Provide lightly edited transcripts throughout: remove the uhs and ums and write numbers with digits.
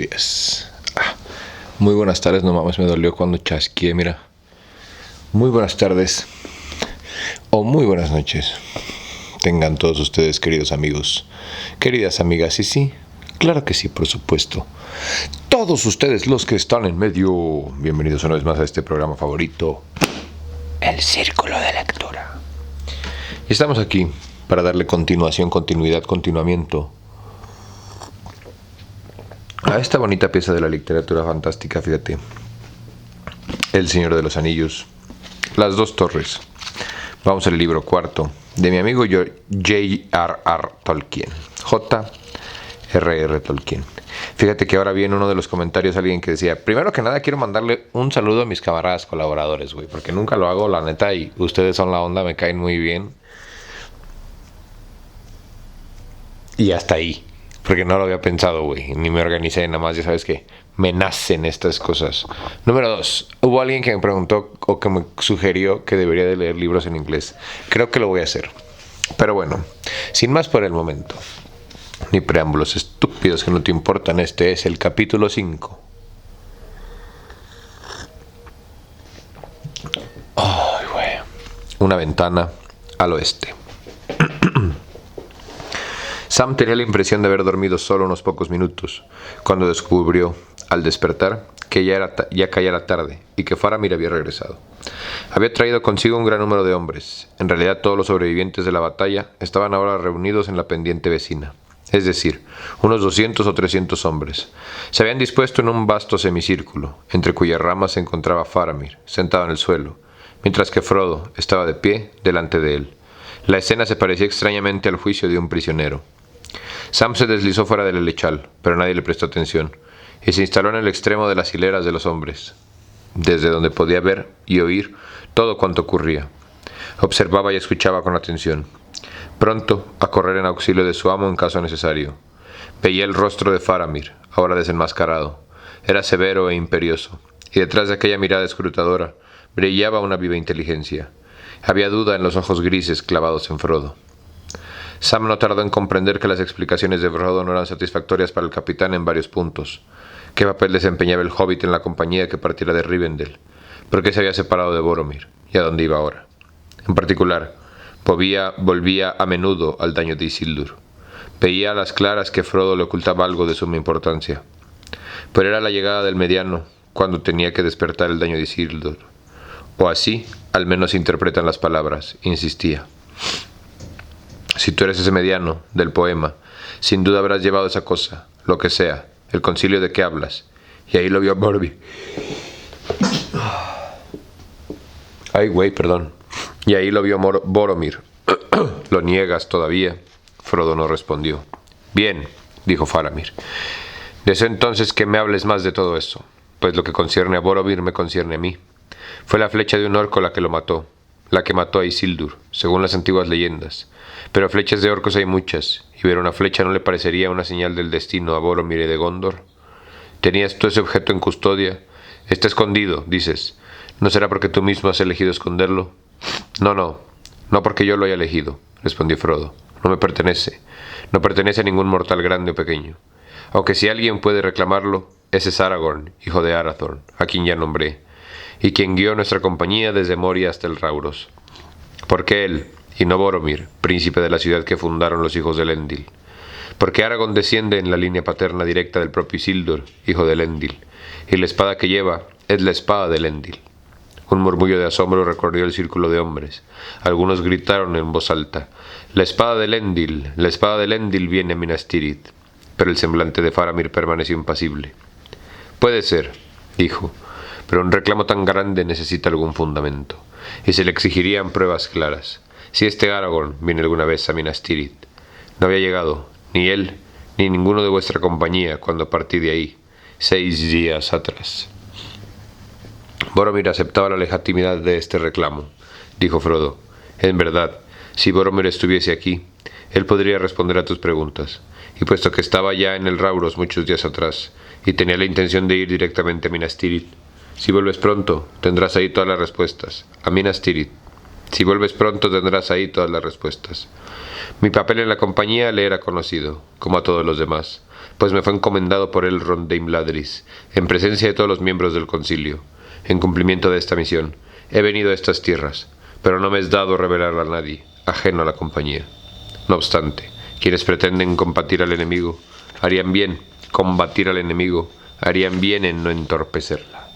días. Muy buenas tardes, no mames, me dolió cuando chasqueé, mira. Muy buenas tardes o muy buenas noches. Tengan todos ustedes, queridos amigos, queridas amigas, y sí, claro que sí, por supuesto. Todos ustedes los que están en medio, bienvenidos una vez más a este programa favorito, El Círculo de Lectura. Y estamos aquí para darle continuamiento a esta bonita pieza de la literatura fantástica, fíjate. El Señor de los Anillos, Las Dos Torres. Vamos al libro cuarto de mi amigo J.R.R. Tolkien. J.R.R. Tolkien. Fíjate que ahora vi en uno de los comentarios alguien que decía: primero que nada quiero mandarle un saludo a mis camaradas colaboradores, güey, porque nunca lo hago, la neta, y ustedes son la onda, me caen muy bien. Y hasta ahí, porque no lo había pensado, güey, ni me organicé, nada más, ya sabes que me nacen estas cosas. Número 2, hubo alguien que me preguntó o que me sugirió que debería de leer libros en inglés. Creo que lo voy a hacer. Pero bueno, sin más por el momento, ni preámbulos estúpidos que no te importan, este es el capítulo 5. Ay, güey. Una ventana al oeste. Sam tenía la impresión de haber dormido solo unos pocos minutos, cuando descubrió, al despertar, que ya caía la tarde y que Faramir había regresado. Había traído consigo un gran número de hombres. En realidad todos los sobrevivientes de la batalla estaban ahora reunidos en la pendiente vecina, es decir, unos 200 o 300 hombres. Se habían dispuesto en un vasto semicírculo, entre cuyas ramas se encontraba Faramir, sentado en el suelo, mientras que Frodo estaba de pie delante de él. La escena se parecía extrañamente al juicio de un prisionero. Sam se deslizó fuera del helechal, pero nadie le prestó atención, y se instaló en el extremo de las hileras de los hombres, desde donde podía ver y oír todo cuanto ocurría. Observaba y escuchaba con atención, pronto a correr en auxilio de su amo en caso necesario. Veía el rostro de Faramir, ahora desenmascarado. Era severo e imperioso, y detrás de aquella mirada escrutadora brillaba una viva inteligencia. Había duda en los ojos grises clavados en Frodo. Sam no tardó en comprender que las explicaciones de Frodo no eran satisfactorias para el capitán en varios puntos. ¿Qué papel desempeñaba el hobbit en la compañía que partiera de Rivendell? ¿Por qué se había separado de Boromir? ¿Y a dónde iba ahora? En particular, volvía a menudo al daño de Isildur. Veía a las claras que Frodo le ocultaba algo de suma importancia. Pero era la llegada del mediano cuando tenía que despertar el daño de Isildur. O así, al menos interpretan las palabras, insistía. Si tú eres ese mediano del poema, sin duda habrás llevado esa cosa, lo que sea, el concilio de que hablas. Y ahí lo vio Boromir. Ay, güey, perdón. Y ahí lo vio Boromir. ¿Lo niegas todavía? Frodo no respondió. Bien, dijo Faramir. Deseo entonces que me hables más de todo eso, pues lo que concierne a Boromir me concierne a mí. Fue la flecha de un orco la que lo mató, la que mató a Isildur, según las antiguas leyendas. Pero flechas de orcos hay muchas, y ver una flecha no le parecería una señal del destino a Boromir y de Gondor. ¿Tenías tú ese objeto en custodia? Está escondido, dices. ¿No será porque tú mismo has elegido esconderlo? No porque yo lo haya elegido, respondió Frodo. No me pertenece. No pertenece a ningún mortal grande o pequeño. Aunque si alguien puede reclamarlo, ese es Aragorn, hijo de Arathorn, a quien ya nombré, y quien guió nuestra compañía desde Moria hasta el Rauros. ¿Por qué él, y no Boromir, príncipe de la ciudad que fundaron los hijos de Elendil? Porque Aragorn desciende en la línea paterna directa del propio Isildur, hijo de Elendil, y la espada que lleva es la espada de Elendil. Un murmullo de asombro recorrió el círculo de hombres. Algunos gritaron en voz alta: la espada de Elendil viene a Minas Tirith. Pero el semblante de Faramir permaneció impasible. Puede ser, dijo, pero un reclamo tan grande necesita algún fundamento, y se le exigirían pruebas claras. Si este Aragorn viene alguna vez a Minas Tirith, no había llegado, ni él, ni ninguno de vuestra compañía, cuando partí de ahí, 6 días atrás. Boromir aceptaba la legitimidad de este reclamo, dijo Frodo. En verdad, si Boromir estuviese aquí, él podría responder a tus preguntas, y puesto que estaba ya en el Rauros muchos días atrás, y tenía la intención de ir directamente a Minas Tirith, si vuelves pronto, tendrás ahí todas las respuestas. A Minas Tirith. Si vuelves pronto tendrás ahí todas las respuestas. Mi papel en la compañía le era conocido, como a todos los demás, pues me fue encomendado por el Ronde Imladris, en presencia de todos los miembros del concilio. En cumplimiento de esta misión, he venido a estas tierras, pero no me es dado revelarla a nadie, ajeno a la compañía. No obstante, quienes pretenden combatir al enemigo, harían bien en no entorpecerla.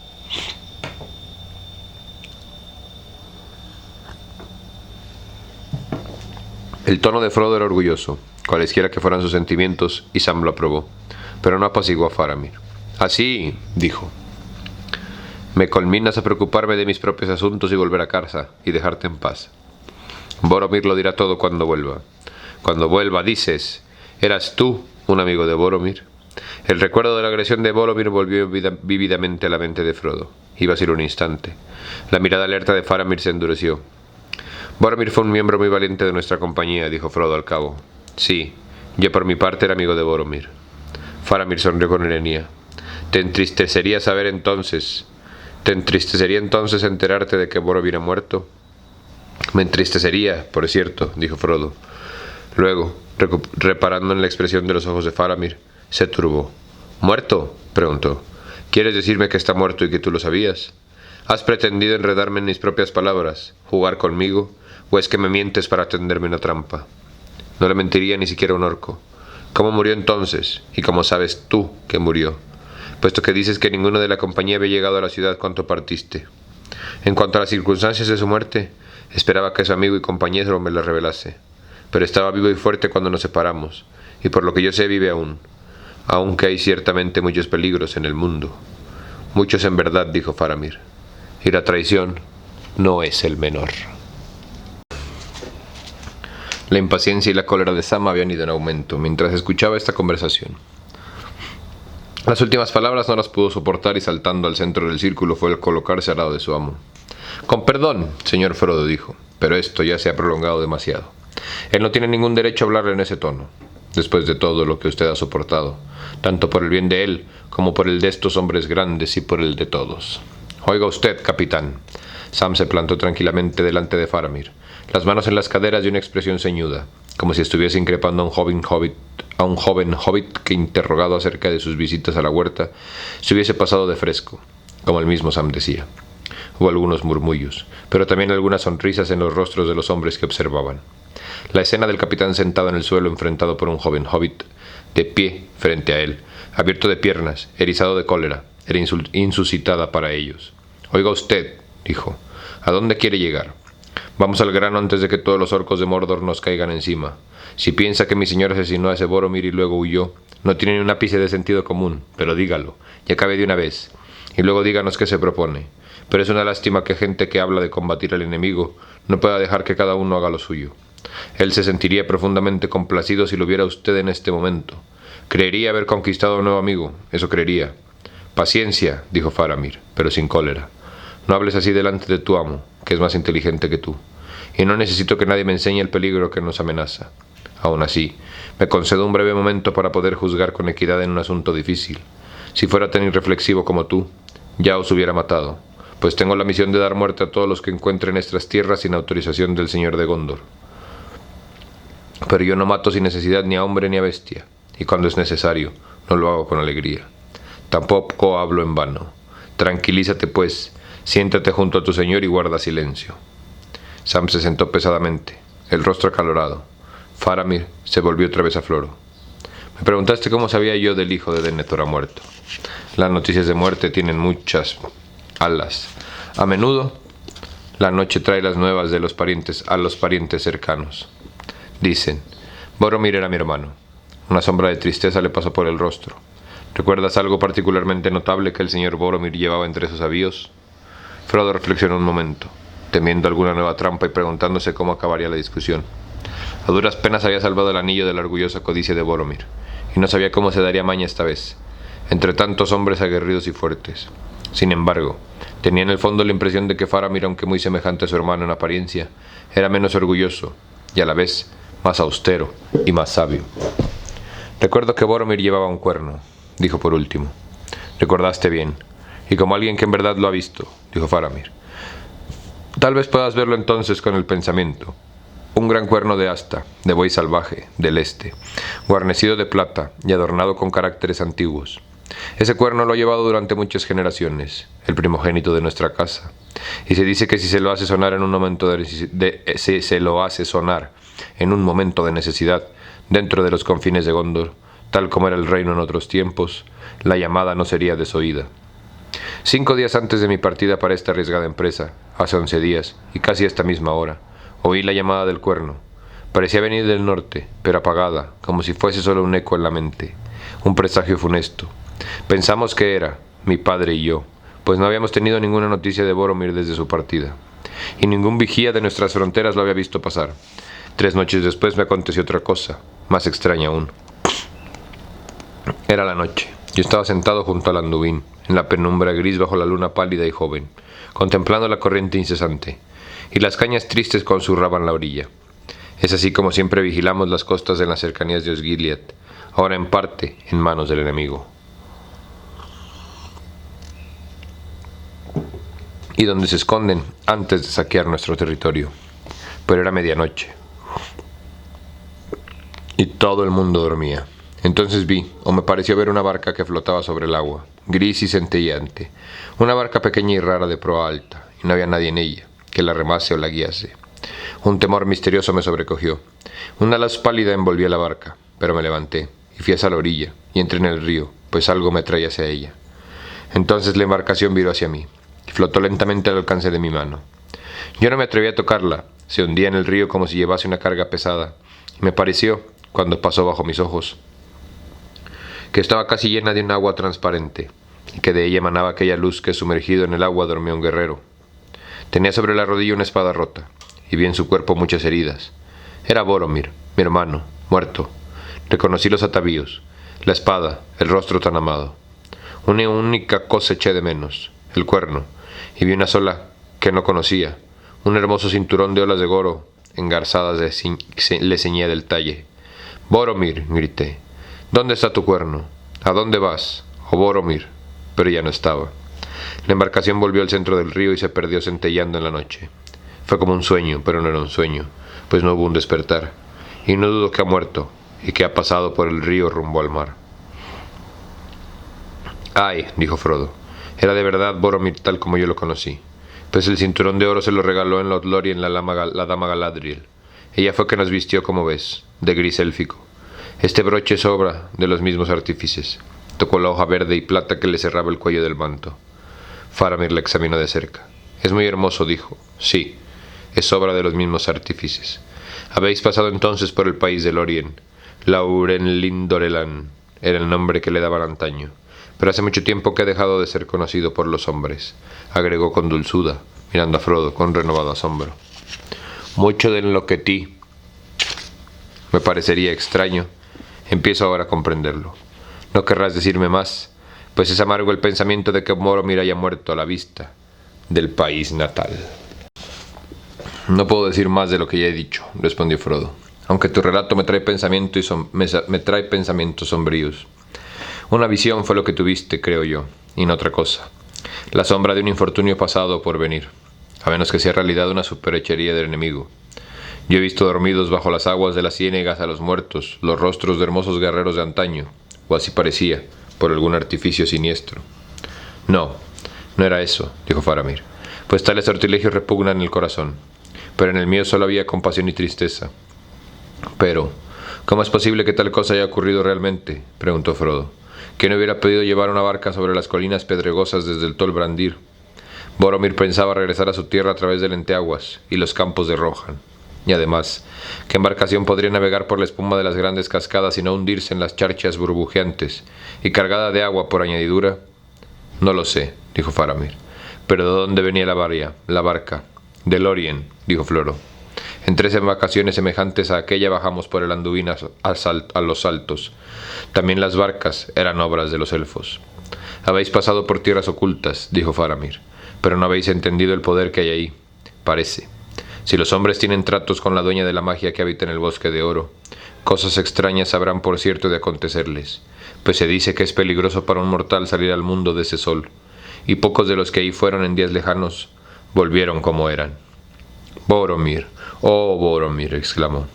El tono de Frodo era orgulloso, cualesquiera que fueran sus sentimientos, y Sam lo aprobó, pero no apaciguó a Faramir. Así, dijo, me conminas a preocuparme de mis propios asuntos y volver a casa, y dejarte en paz. Boromir lo dirá todo cuando vuelva. Cuando vuelva, dices, ¿eras tú un amigo de Boromir? El recuerdo de la agresión de Boromir volvió vívidamente a la mente de Frodo. Iba a ser un instante. La mirada alerta de Faramir se endureció. Boromir fue un miembro muy valiente de nuestra compañía, dijo Frodo al cabo. Sí, yo por mi parte era amigo de Boromir. Faramir sonrió con ironía. ¿Te entristecería entonces enterarte de que Boromir ha muerto? Me entristecería, por cierto, dijo Frodo. Luego, reparando en la expresión de los ojos de Faramir, se turbó. ¿Muerto?, preguntó. ¿Quieres decirme que está muerto y que tú lo sabías? ¿Has pretendido enredarme en mis propias palabras, jugar conmigo, o es que me mientes para tenderme una trampa? No le mentiría ni siquiera un orco. ¿Cómo murió entonces? ¿Y cómo sabes tú que murió? Puesto que dices que ninguno de la compañía había llegado a la ciudad cuando partiste. En cuanto a las circunstancias de su muerte, esperaba que su amigo y compañero me las revelase. Pero estaba vivo y fuerte cuando nos separamos, y por lo que yo sé vive aún, aunque hay ciertamente muchos peligros en el mundo. Muchos en verdad, dijo Faramir, y la traición no es el menor. La impaciencia y la cólera de Sam habían ido en aumento mientras escuchaba esta conversación. Las últimas palabras no las pudo soportar y saltando al centro del círculo fue el colocarse al lado de su amo. Con perdón, señor Frodo, dijo, pero esto ya se ha prolongado demasiado. Él no tiene ningún derecho a hablarle en ese tono, después de todo lo que usted ha soportado, tanto por el bien de él como por el de estos hombres grandes y por el de todos. Oiga usted, capitán. Sam se plantó tranquilamente delante de Faramir, las manos en las caderas y una expresión ceñuda, como si estuviese increpando a un joven hobbit que, interrogado acerca de sus visitas a la huerta, se hubiese pasado de fresco, como el mismo Sam decía. Hubo algunos murmullos, pero también algunas sonrisas en los rostros de los hombres que observaban. La escena del capitán sentado en el suelo enfrentado por un joven hobbit, de pie frente a él, abierto de piernas, erizado de cólera, era insuscitada para ellos. Oiga usted, dijo, ¿a dónde quiere llegar? Vamos al grano antes de que todos los orcos de Mordor nos caigan encima. Si piensa que mi señor asesinó a ese Boromir y luego huyó, no tiene ni un ápice de sentido común, pero dígalo, y acabe de una vez, y luego díganos qué se propone. Pero es una lástima que gente que habla de combatir al enemigo no pueda dejar que cada uno haga lo suyo. Él se sentiría profundamente complacido si lo viera usted en este momento. Creería haber conquistado a un nuevo amigo, eso creería. Paciencia, dijo Faramir, pero sin cólera. No hables así delante de tu amo, que es más inteligente que tú, y no necesito que nadie me enseñe el peligro que nos amenaza. Aún así, me concedo un breve momento para poder juzgar con equidad en un asunto difícil. Si fuera tan irreflexivo como tú, ya os hubiera matado, pues tengo la misión de dar muerte a todos los que encuentren estas tierras sin autorización del señor de Gondor. Pero yo no mato sin necesidad ni a hombre ni a bestia, y cuando es necesario, no lo hago con alegría. Tampoco hablo en vano. Tranquilízate, pues, siéntate junto a tu señor y guarda silencio. Sam se sentó pesadamente, el rostro acalorado. Faramir se volvió otra vez a Floro. Me preguntaste cómo sabía yo del hijo de Denethor ha muerto. Las noticias de muerte tienen muchas alas. A menudo, la noche trae las nuevas de los parientes a los parientes cercanos. Dicen, Boromir era mi hermano. Una sombra de tristeza le pasó por el rostro. ¿Recuerdas algo particularmente notable que el señor Boromir llevaba entre sus avíos? Frodo reflexionó un momento, temiendo alguna nueva trampa y preguntándose cómo acabaría la discusión. A duras penas había salvado el anillo de la orgullosa codicia de Boromir, y no sabía cómo se daría maña esta vez, entre tantos hombres aguerridos y fuertes. Sin embargo, tenía en el fondo la impresión de que Faramir, aunque muy semejante a su hermano en apariencia, era menos orgulloso, y a la vez más austero y más sabio. Recuerdo que Boromir llevaba un cuerno, dijo por último. Recordaste bien, y como alguien que en verdad lo ha visto, dijo Faramir. Tal vez puedas verlo entonces con el pensamiento. Un gran cuerno de asta, de buey salvaje, del este, guarnecido de plata y adornado con caracteres antiguos. Ese cuerno lo ha llevado durante muchas generaciones, el primogénito de nuestra casa, y se dice que si se lo hace sonar en un momento de necesidad, dentro de los confines de Gondor, tal como era el reino en otros tiempos, la llamada no sería desoída. 5 días antes de mi partida para esta arriesgada empresa, hace 11 días, y casi a esta misma hora, oí la llamada del cuerno. Parecía venir del norte, pero apagada, como si fuese solo un eco en la mente, un presagio funesto. Pensamos que era, mi padre y yo, pues no habíamos tenido ninguna noticia de Boromir desde su partida, y ningún vigía de nuestras fronteras lo había visto pasar. 3 noches después me aconteció otra cosa, más extraña aún. Era la noche. Yo estaba sentado junto al anduvín, en la penumbra gris bajo la luna pálida y joven, contemplando la corriente incesante, y las cañas tristes consurraban la orilla. Es así como siempre vigilamos las costas en las cercanías de Osgiliath, ahora en parte en manos del enemigo. Y donde se esconden antes de saquear nuestro territorio. Pero era medianoche. Y todo el mundo dormía. Entonces vi, o me pareció ver una barca que flotaba sobre el agua, gris y centelleante. Una barca pequeña y rara de proa alta, y no había nadie en ella, que la remase o la guiase. Un temor misterioso me sobrecogió. Una luz pálida envolvía la barca, pero me levanté, y fui hacia la orilla, y entré en el río, pues algo me traía hacia ella. Entonces la embarcación viró hacia mí, y flotó lentamente al alcance de mi mano. Yo no me atreví a tocarla, se hundía en el río como si llevase una carga pesada, y me pareció, cuando pasó bajo mis ojos, que estaba casi llena de un agua transparente, y que de ella emanaba aquella luz que sumergido en el agua dormía un guerrero. Tenía sobre la rodilla una espada rota, y vi en su cuerpo muchas heridas. Era Boromir, mi hermano, muerto. Reconocí los atavíos, la espada, el rostro tan amado. Una única cosa eché de menos, el cuerno, y vi una sola que no conocía, un hermoso cinturón de olas de goro, engarzadas le ceñía del talle. «Boromir», grité, «¿dónde está tu cuerno? ¿A dónde vas? Oh Boromir». Pero ya no estaba. La embarcación volvió al centro del río y se perdió centelleando en la noche. Fue como un sueño, pero no era un sueño, pues no hubo un despertar, y no dudo que ha muerto, y que ha pasado por el río rumbo al mar. «Ay», dijo Frodo, «era de verdad Boromir tal como yo lo conocí, pues el cinturón de oro se lo regaló en Lothlórien la dama Galadriel. Ella fue que nos vistió, como ves, de gris élfico. Este broche es obra de los mismos artífices». Tocó la hoja verde y plata que le cerraba el cuello del manto. Faramir la examinó de cerca. «Es muy hermoso», dijo. «Sí, es obra de los mismos artífices. Habéis pasado entonces por el país de Lórien. Laurenlindorelan era el nombre que le daban antaño. Pero hace mucho tiempo que ha dejado de ser conocido por los hombres», agregó con dulzura, mirando a Frodo con renovado asombro. «Mucho de lo que ti me parecería extraño, empiezo ahora a comprenderlo. No querrás decirme más, pues es amargo el pensamiento de que Boromir haya muerto a la vista del país natal». «No puedo decir más de lo que ya he dicho», respondió Frodo, «aunque tu relato me trae pensamientos sombríos. Una visión fue lo que tuviste, creo yo, y no otra cosa. La sombra de un infortunio pasado por venir, a menos que sea realidad una superchería del enemigo. Yo he visto dormidos bajo las aguas de las ciénegas a los muertos, los rostros de hermosos guerreros de antaño, o así parecía, por algún artificio siniestro». «No, no era eso», dijo Faramir, «pues tales sortilegios repugnan el corazón, pero en el mío solo había compasión y tristeza». «Pero, ¿cómo es posible que tal cosa haya ocurrido realmente?», preguntó Frodo. «¿Quién hubiera podido llevar una barca sobre las colinas pedregosas desde el Tol Brandir? Boromir pensaba regresar a su tierra a través del Enteaguas y los campos de Rohan. Y además, ¿qué embarcación podría navegar por la espuma de las grandes cascadas y no hundirse en las charcas burbujeantes y cargada de agua por añadidura?» «No lo sé», dijo Faramir. «¿Pero de dónde venía la barca?» «De Lórien», dijo Frodo. «En 3 embarcaciones semejantes a aquella bajamos por el Anduin a los Altos. También las barcas eran obras de los elfos». «Habéis pasado por tierras ocultas», dijo Faramir, «pero no habéis entendido el poder que hay ahí, parece. Si los hombres tienen tratos con la dueña de la magia que habita en el bosque de oro, cosas extrañas habrán por cierto de acontecerles, pues se dice que es peligroso para un mortal salir al mundo de ese sol, y pocos de los que ahí fueron en días lejanos volvieron como eran». Boromir, oh Boromir, exclamó.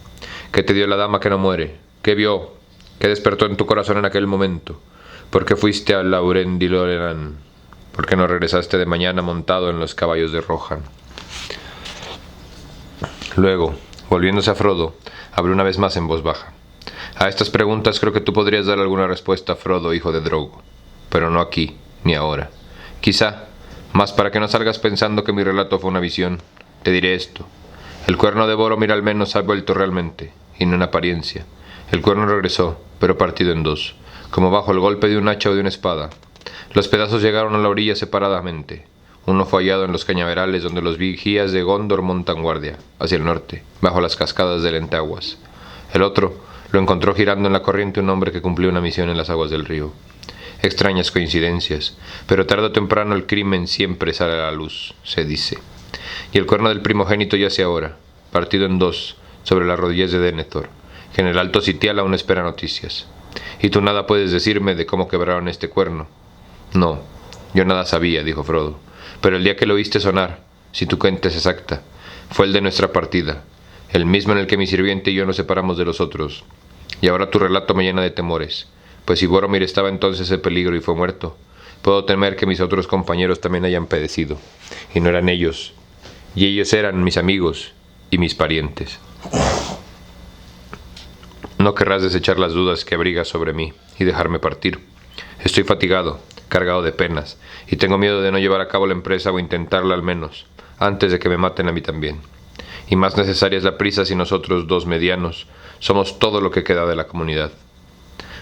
¿Qué te dio la dama que no muere? ¿Qué vio? ¿Qué despertó en tu corazón en aquel momento? ¿Por qué fuiste a Lauren-di-Loredan? ¿Por qué no regresaste de mañana montado en los caballos de Rohan? Luego, volviéndose a Frodo, habló una vez más en voz baja. A estas preguntas creo que tú podrías dar alguna respuesta, Frodo, hijo de Drogo, pero no aquí, ni ahora. Quizá, mas para que no salgas pensando que mi relato fue una visión, te diré esto. El cuerno de Boromir al menos ha vuelto realmente, y no en apariencia. El cuerno regresó, pero partido en dos, como bajo el golpe de un hacha o de una espada. Los pedazos llegaron a la orilla separadamente. Uno fue hallado en los cañaverales donde los vigías de Gondor montan guardia, hacia el norte, bajo las cascadas de Lentaguas. El otro lo encontró girando en la corriente un hombre que cumplía una misión en las aguas del río. Extrañas coincidencias, pero tarde o temprano el crimen siempre sale a la luz, se dice. Y el cuerno del primogénito yace ahora, partido en dos, sobre las rodillas de Denethor, que en el alto sitial aún espera noticias. Y tú nada puedes decirme de cómo quebraron este cuerno. No, yo nada sabía, dijo Frodo, pero el día que lo oíste sonar, si tu cuenta es exacta, fue el de nuestra partida, el mismo en el que mi sirviente y yo nos separamos de los otros. Y ahora tu relato me llena de temores, pues si Boromir estaba entonces en peligro y fue muerto, puedo temer que mis otros compañeros también hayan padecido, y no eran ellos, y ellos eran mis amigos y mis parientes. No querrás desechar las dudas que abrigas sobre mí y dejarme partir. Estoy fatigado, cargado de penas, y tengo miedo de no llevar a cabo la empresa o intentarla al menos, antes de que me maten a mí también. Y más necesaria es la prisa si nosotros, dos medianos, somos todo lo que queda de la comunidad.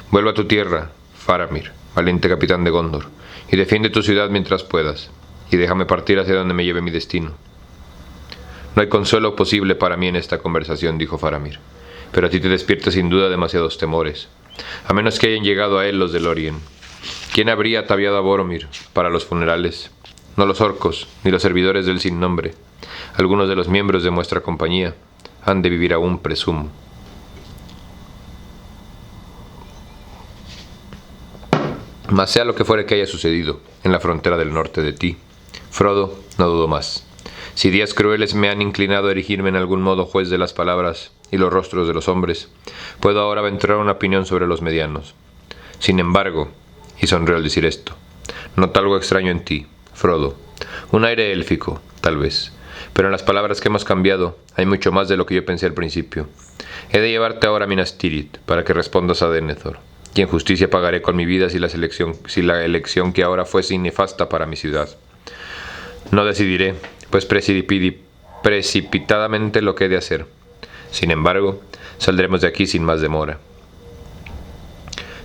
Vuelve a tu tierra, Faramir, valiente capitán de Gondor, y defiende tu ciudad mientras puedas, y déjame partir hacia donde me lleve mi destino. No hay consuelo posible para mí en esta conversación, dijo Faramir, pero a ti te despierta sin duda demasiados temores, a menos que hayan llegado a él los de Lórien. ¿Quién habría ataviado a Boromir para los funerales? No los orcos, ni los servidores del sin nombre. Algunos de los miembros de nuestra compañía han de vivir aún, presumo. Mas sea lo que fuere que haya sucedido en la frontera del norte de ti, Frodo, no dudo más. Si días crueles me han inclinado a erigirme en algún modo juez de las palabras y los rostros de los hombres, puedo ahora aventurar una opinión sobre los medianos. Sin embargo, y sonrió al decir esto, noto algo extraño en ti, Frodo, un aire élfico, tal vez, pero en las palabras que hemos cambiado hay mucho más de lo que yo pensé al principio. He de llevarte ahora a Minas Tirith para que respondas a Denethor, y en justicia pagaré con mi vida si la elección que ahora fuese nefasta para mi ciudad. No decidiré, pues precipitadamente lo que he de hacer. Sin embargo, saldremos de aquí sin más demora.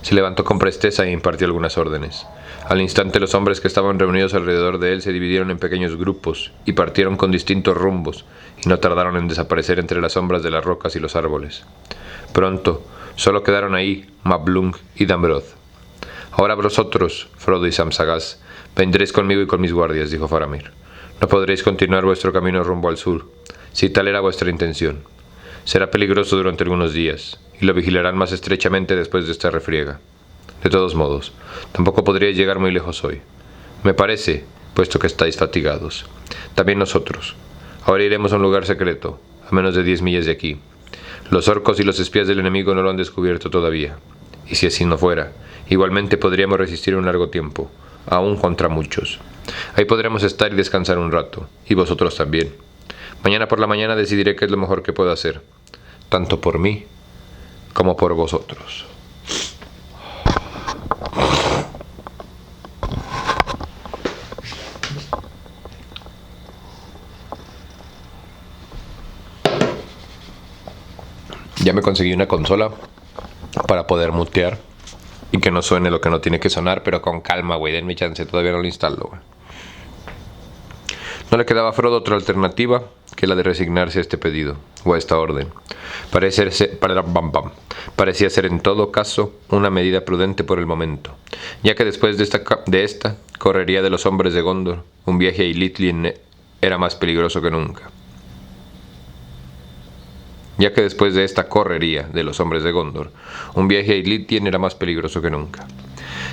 Se levantó con presteza e impartió algunas órdenes. Al instante los hombres que estaban reunidos alrededor de él se dividieron en pequeños grupos y partieron con distintos rumbos, y no tardaron en desaparecer entre las sombras de las rocas y los árboles. Pronto, solo quedaron ahí Mablung y Dambroth. Ahora vosotros, Frodo y Sam Sagaz, vendréis conmigo y con mis guardias, dijo Faramir. No podréis continuar vuestro camino rumbo al sur, si tal era vuestra intención. Será peligroso durante algunos días, y lo vigilarán más estrechamente después de esta refriega. De todos modos, tampoco podríais llegar muy lejos hoy. Me parece, puesto que estáis fatigados. También nosotros. Ahora iremos a un lugar secreto, a menos de 10 millas de aquí. Los orcos y los espías del enemigo no lo han descubierto todavía. Y si así no fuera, igualmente podríamos resistir un largo tiempo, aún contra muchos. Ahí podremos estar y descansar un rato, y vosotros también. Mañana por la mañana decidiré qué es lo mejor que puedo hacer, tanto por mí como por vosotros. Ya me conseguí una consola para poder mutear y que no suene lo que no tiene que sonar, pero con calma, güey, denme chance, todavía no lo instalo, güey. No le quedaba a Frodo otra alternativa que la de resignarse a este pedido, o a esta orden. Parecía ser en todo caso una medida prudente por el momento, ya que después de esta correría de los hombres de Gondor, un viaje a Ilitlin era más peligroso que nunca.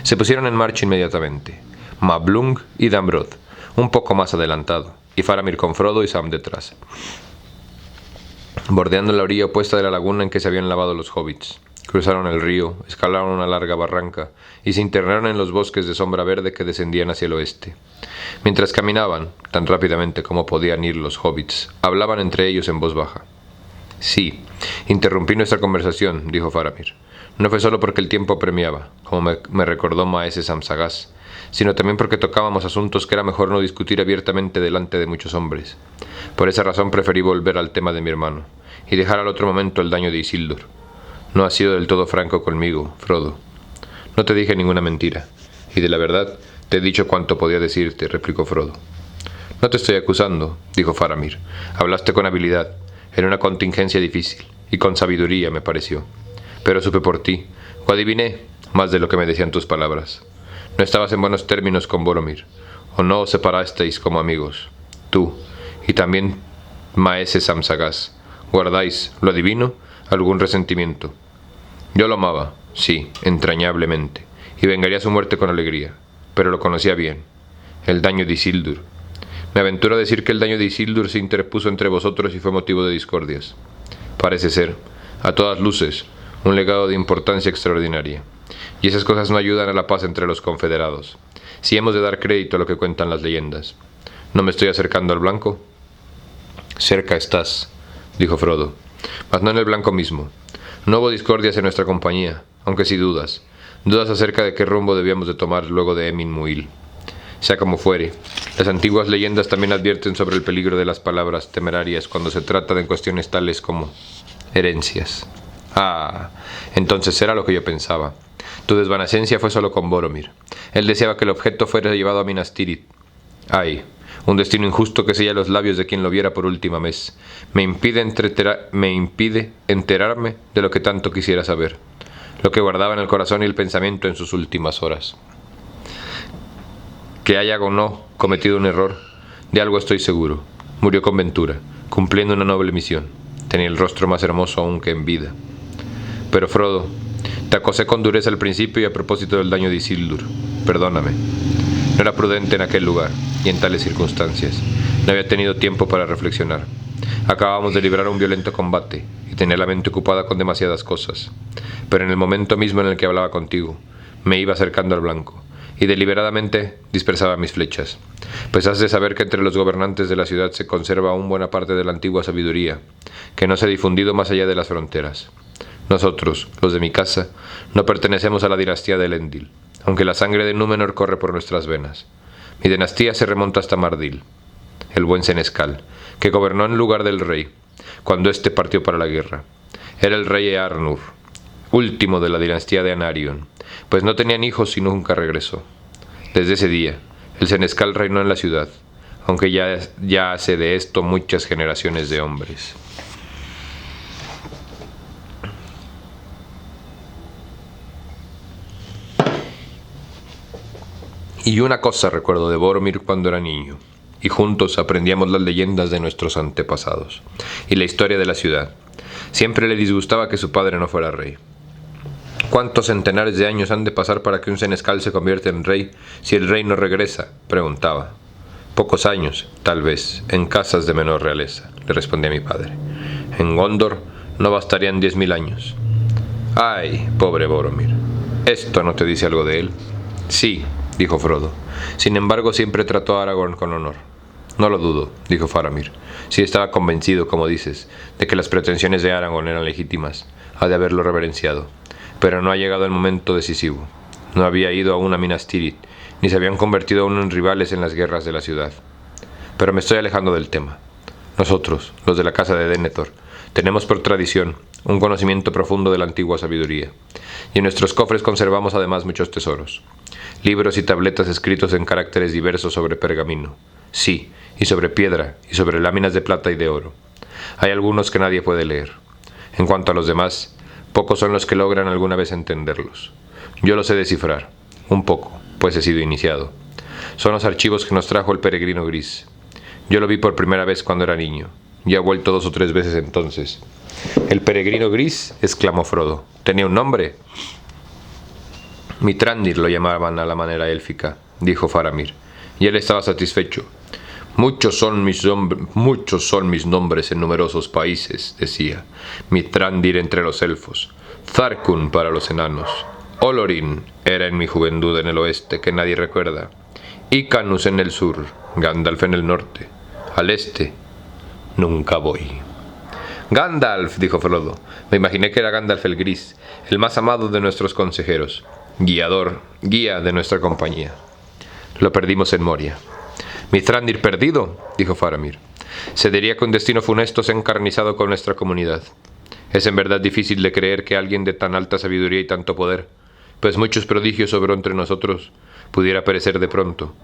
Se pusieron en marcha inmediatamente, Mablung y Dambroth, un poco más adelantado, y Faramir con Frodo y Sam detrás. bordeando la orilla opuesta de la laguna en que se habían lavado los hobbits. Cruzaron el río, escalaron una larga barranca y se internaron en los bosques de sombra verde que descendían hacia el oeste. Mientras caminaban, tan rápidamente como podían ir los hobbits, hablaban entre ellos en voz baja. Sí, interrumpí nuestra conversación, dijo Faramir. No fue solo porque el tiempo apremiaba, como me recordó Maese Samsagas, sino también porque tocábamos asuntos que era mejor no discutir abiertamente delante de muchos hombres. Por esa razón preferí volver al tema de mi hermano, y dejar al otro momento el daño de Isildur. No has sido del todo franco conmigo, Frodo. No te dije ninguna mentira, y de la verdad te he dicho cuanto podía decirte, replicó Frodo. No te estoy acusando, dijo Faramir. Hablaste con habilidad, en una contingencia difícil, y con sabiduría, me pareció. Pero supe por ti, o adiviné, más de lo que me decían tus palabras. No estabas en buenos términos con Boromir, o no os separasteis como amigos. Tú, y también Maese Samsagas, guardáis, lo adivino, algún resentimiento. Yo lo amaba, sí, entrañablemente, y vengaría su muerte con alegría, pero lo conocía bien. El daño de Isildur. Me aventuro a decir que el daño de Isildur se interpuso entre vosotros y fue motivo de discordias. Parece ser, a todas luces, un legado de importancia extraordinaria. Y esas cosas no ayudan a la paz entre los confederados, si hemos de dar crédito a lo que cuentan las leyendas. ¿No me estoy acercando al blanco? Cerca estás, dijo Frodo, mas no en el blanco mismo. No hubo discordias en nuestra compañía, aunque sí dudas acerca de qué rumbo debíamos de tomar luego de Emin Muil. Sea como fuere, las antiguas leyendas también advierten sobre el peligro de las palabras temerarias cuando se trata de cuestiones tales como herencias. Ah, entonces era lo que yo pensaba. Tu desvanecencia fue solo con Boromir. Él deseaba que el objeto fuera llevado a Minas Tirith. Ay, un destino injusto que sella los labios de quien lo viera por última vez. Me impide enterarme de lo que tanto quisiera saber, lo que guardaba en el corazón y el pensamiento en sus últimas horas. Que haya o no cometido un error, de algo estoy seguro. Murió con ventura, cumpliendo una noble misión. Tenía el rostro más hermoso aún que en vida. Pero Frodo, te acosé con dureza al principio y a propósito del daño de Isildur. Perdóname. No era prudente en aquel lugar y en tales circunstancias. No había tenido tiempo para reflexionar. Acabábamos de librar un violento combate y tenía la mente ocupada con demasiadas cosas. Pero en el momento mismo en el que hablaba contigo, me iba acercando al blanco y deliberadamente dispersaba mis flechas, pues has de saber que entre los gobernantes de la ciudad se conserva aún buena parte de la antigua sabiduría, que no se ha difundido más allá de las fronteras. Nosotros, los de mi casa, no pertenecemos a la dinastía de Elendil, aunque la sangre de Númenor corre por nuestras venas. Mi dinastía se remonta hasta Mardil, el buen senescal, que gobernó en lugar del rey, cuando éste partió para la guerra. Era el rey Earnur, último de la dinastía de Anarion, pues no tenían hijos y nunca regresó. Desde ese día, el senescal reinó en la ciudad, aunque ya hace de esto muchas generaciones de hombres. Y una cosa recuerdo de Boromir cuando era niño, y juntos aprendíamos las leyendas de nuestros antepasados, y la historia de la ciudad. Siempre le disgustaba que su padre no fuera rey. ¿Cuántos centenares de años han de pasar para que un senescal se convierta en rey si el rey no regresa?, preguntaba. Pocos años, tal vez, en casas de menor realeza, le respondía mi padre. En Gondor no bastarían 10.000 años. ¡Ay, pobre Boromir! ¿Esto no te dice algo de él? Sí, dijo Frodo. Sin embargo, siempre trató a Aragorn con honor. No lo dudo, dijo Faramir. Si estaba convencido, como dices, de que las pretensiones de Aragorn eran legítimas, ha de haberlo reverenciado. Pero no ha llegado el momento decisivo. No había ido aún a Minas Tirith, ni se habían convertido aún en rivales en las guerras de la ciudad. Pero me estoy alejando del tema. Nosotros, los de la casa de Denethor, tenemos por tradición un conocimiento profundo de la antigua sabiduría, y en nuestros cofres conservamos además muchos tesoros. Libros y tabletas escritos en caracteres diversos sobre pergamino, sí, y sobre piedra, y sobre láminas de plata y de oro. Hay algunos que nadie puede leer. En cuanto a los demás, pocos son los que logran alguna vez entenderlos. Yo los sé descifrar, un poco, pues he sido iniciado. Son los archivos que nos trajo el peregrino gris. Yo lo vi por primera vez cuando era niño, y ha vuelto 2 o 3 veces entonces. ¿El peregrino gris?, exclamó Frodo. ¿Tenía un nombre? Mithrandir lo llamaban a la manera élfica, dijo Faramir, y él estaba satisfecho. Muchos son mis nombres en numerosos países, decía. Mithrandir entre los elfos, Tharkun para los enanos, Olorin era en mi juventud en el oeste, que nadie recuerda, Icanus en el sur, Gandalf en el norte, al este nunca voy. Gandalf, dijo Frodo. Me imaginé que era Gandalf el Gris, el más amado de nuestros consejeros, guía de nuestra compañía. Lo perdimos en Moria. Mithrandir perdido, dijo Faramir. Se diría que un destino funesto se ha encarnizado con nuestra comunidad. Es en verdad difícil de creer que alguien de tan alta sabiduría y tanto poder, pues muchos prodigios obró entre nosotros, pudiera perecer de pronto,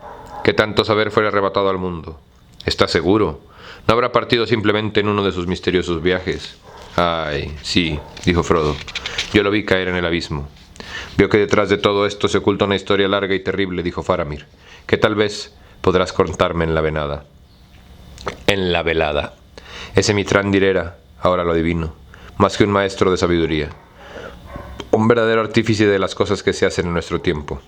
que tanto saber fuera arrebatado al mundo. ¿Está seguro? ¿No habrá partido simplemente en uno de sus misteriosos viajes? Ay, sí, dijo Frodo. Yo lo vi caer en el abismo. Vio que detrás de todo esto se oculta una historia larga y terrible, dijo Faramir, que tal vez podrás contarme en la velada. En la velada. Ese Mithrandir era, ahora lo adivino, más que un maestro de sabiduría, un verdadero artífice de las cosas que se hacen en nuestro tiempo.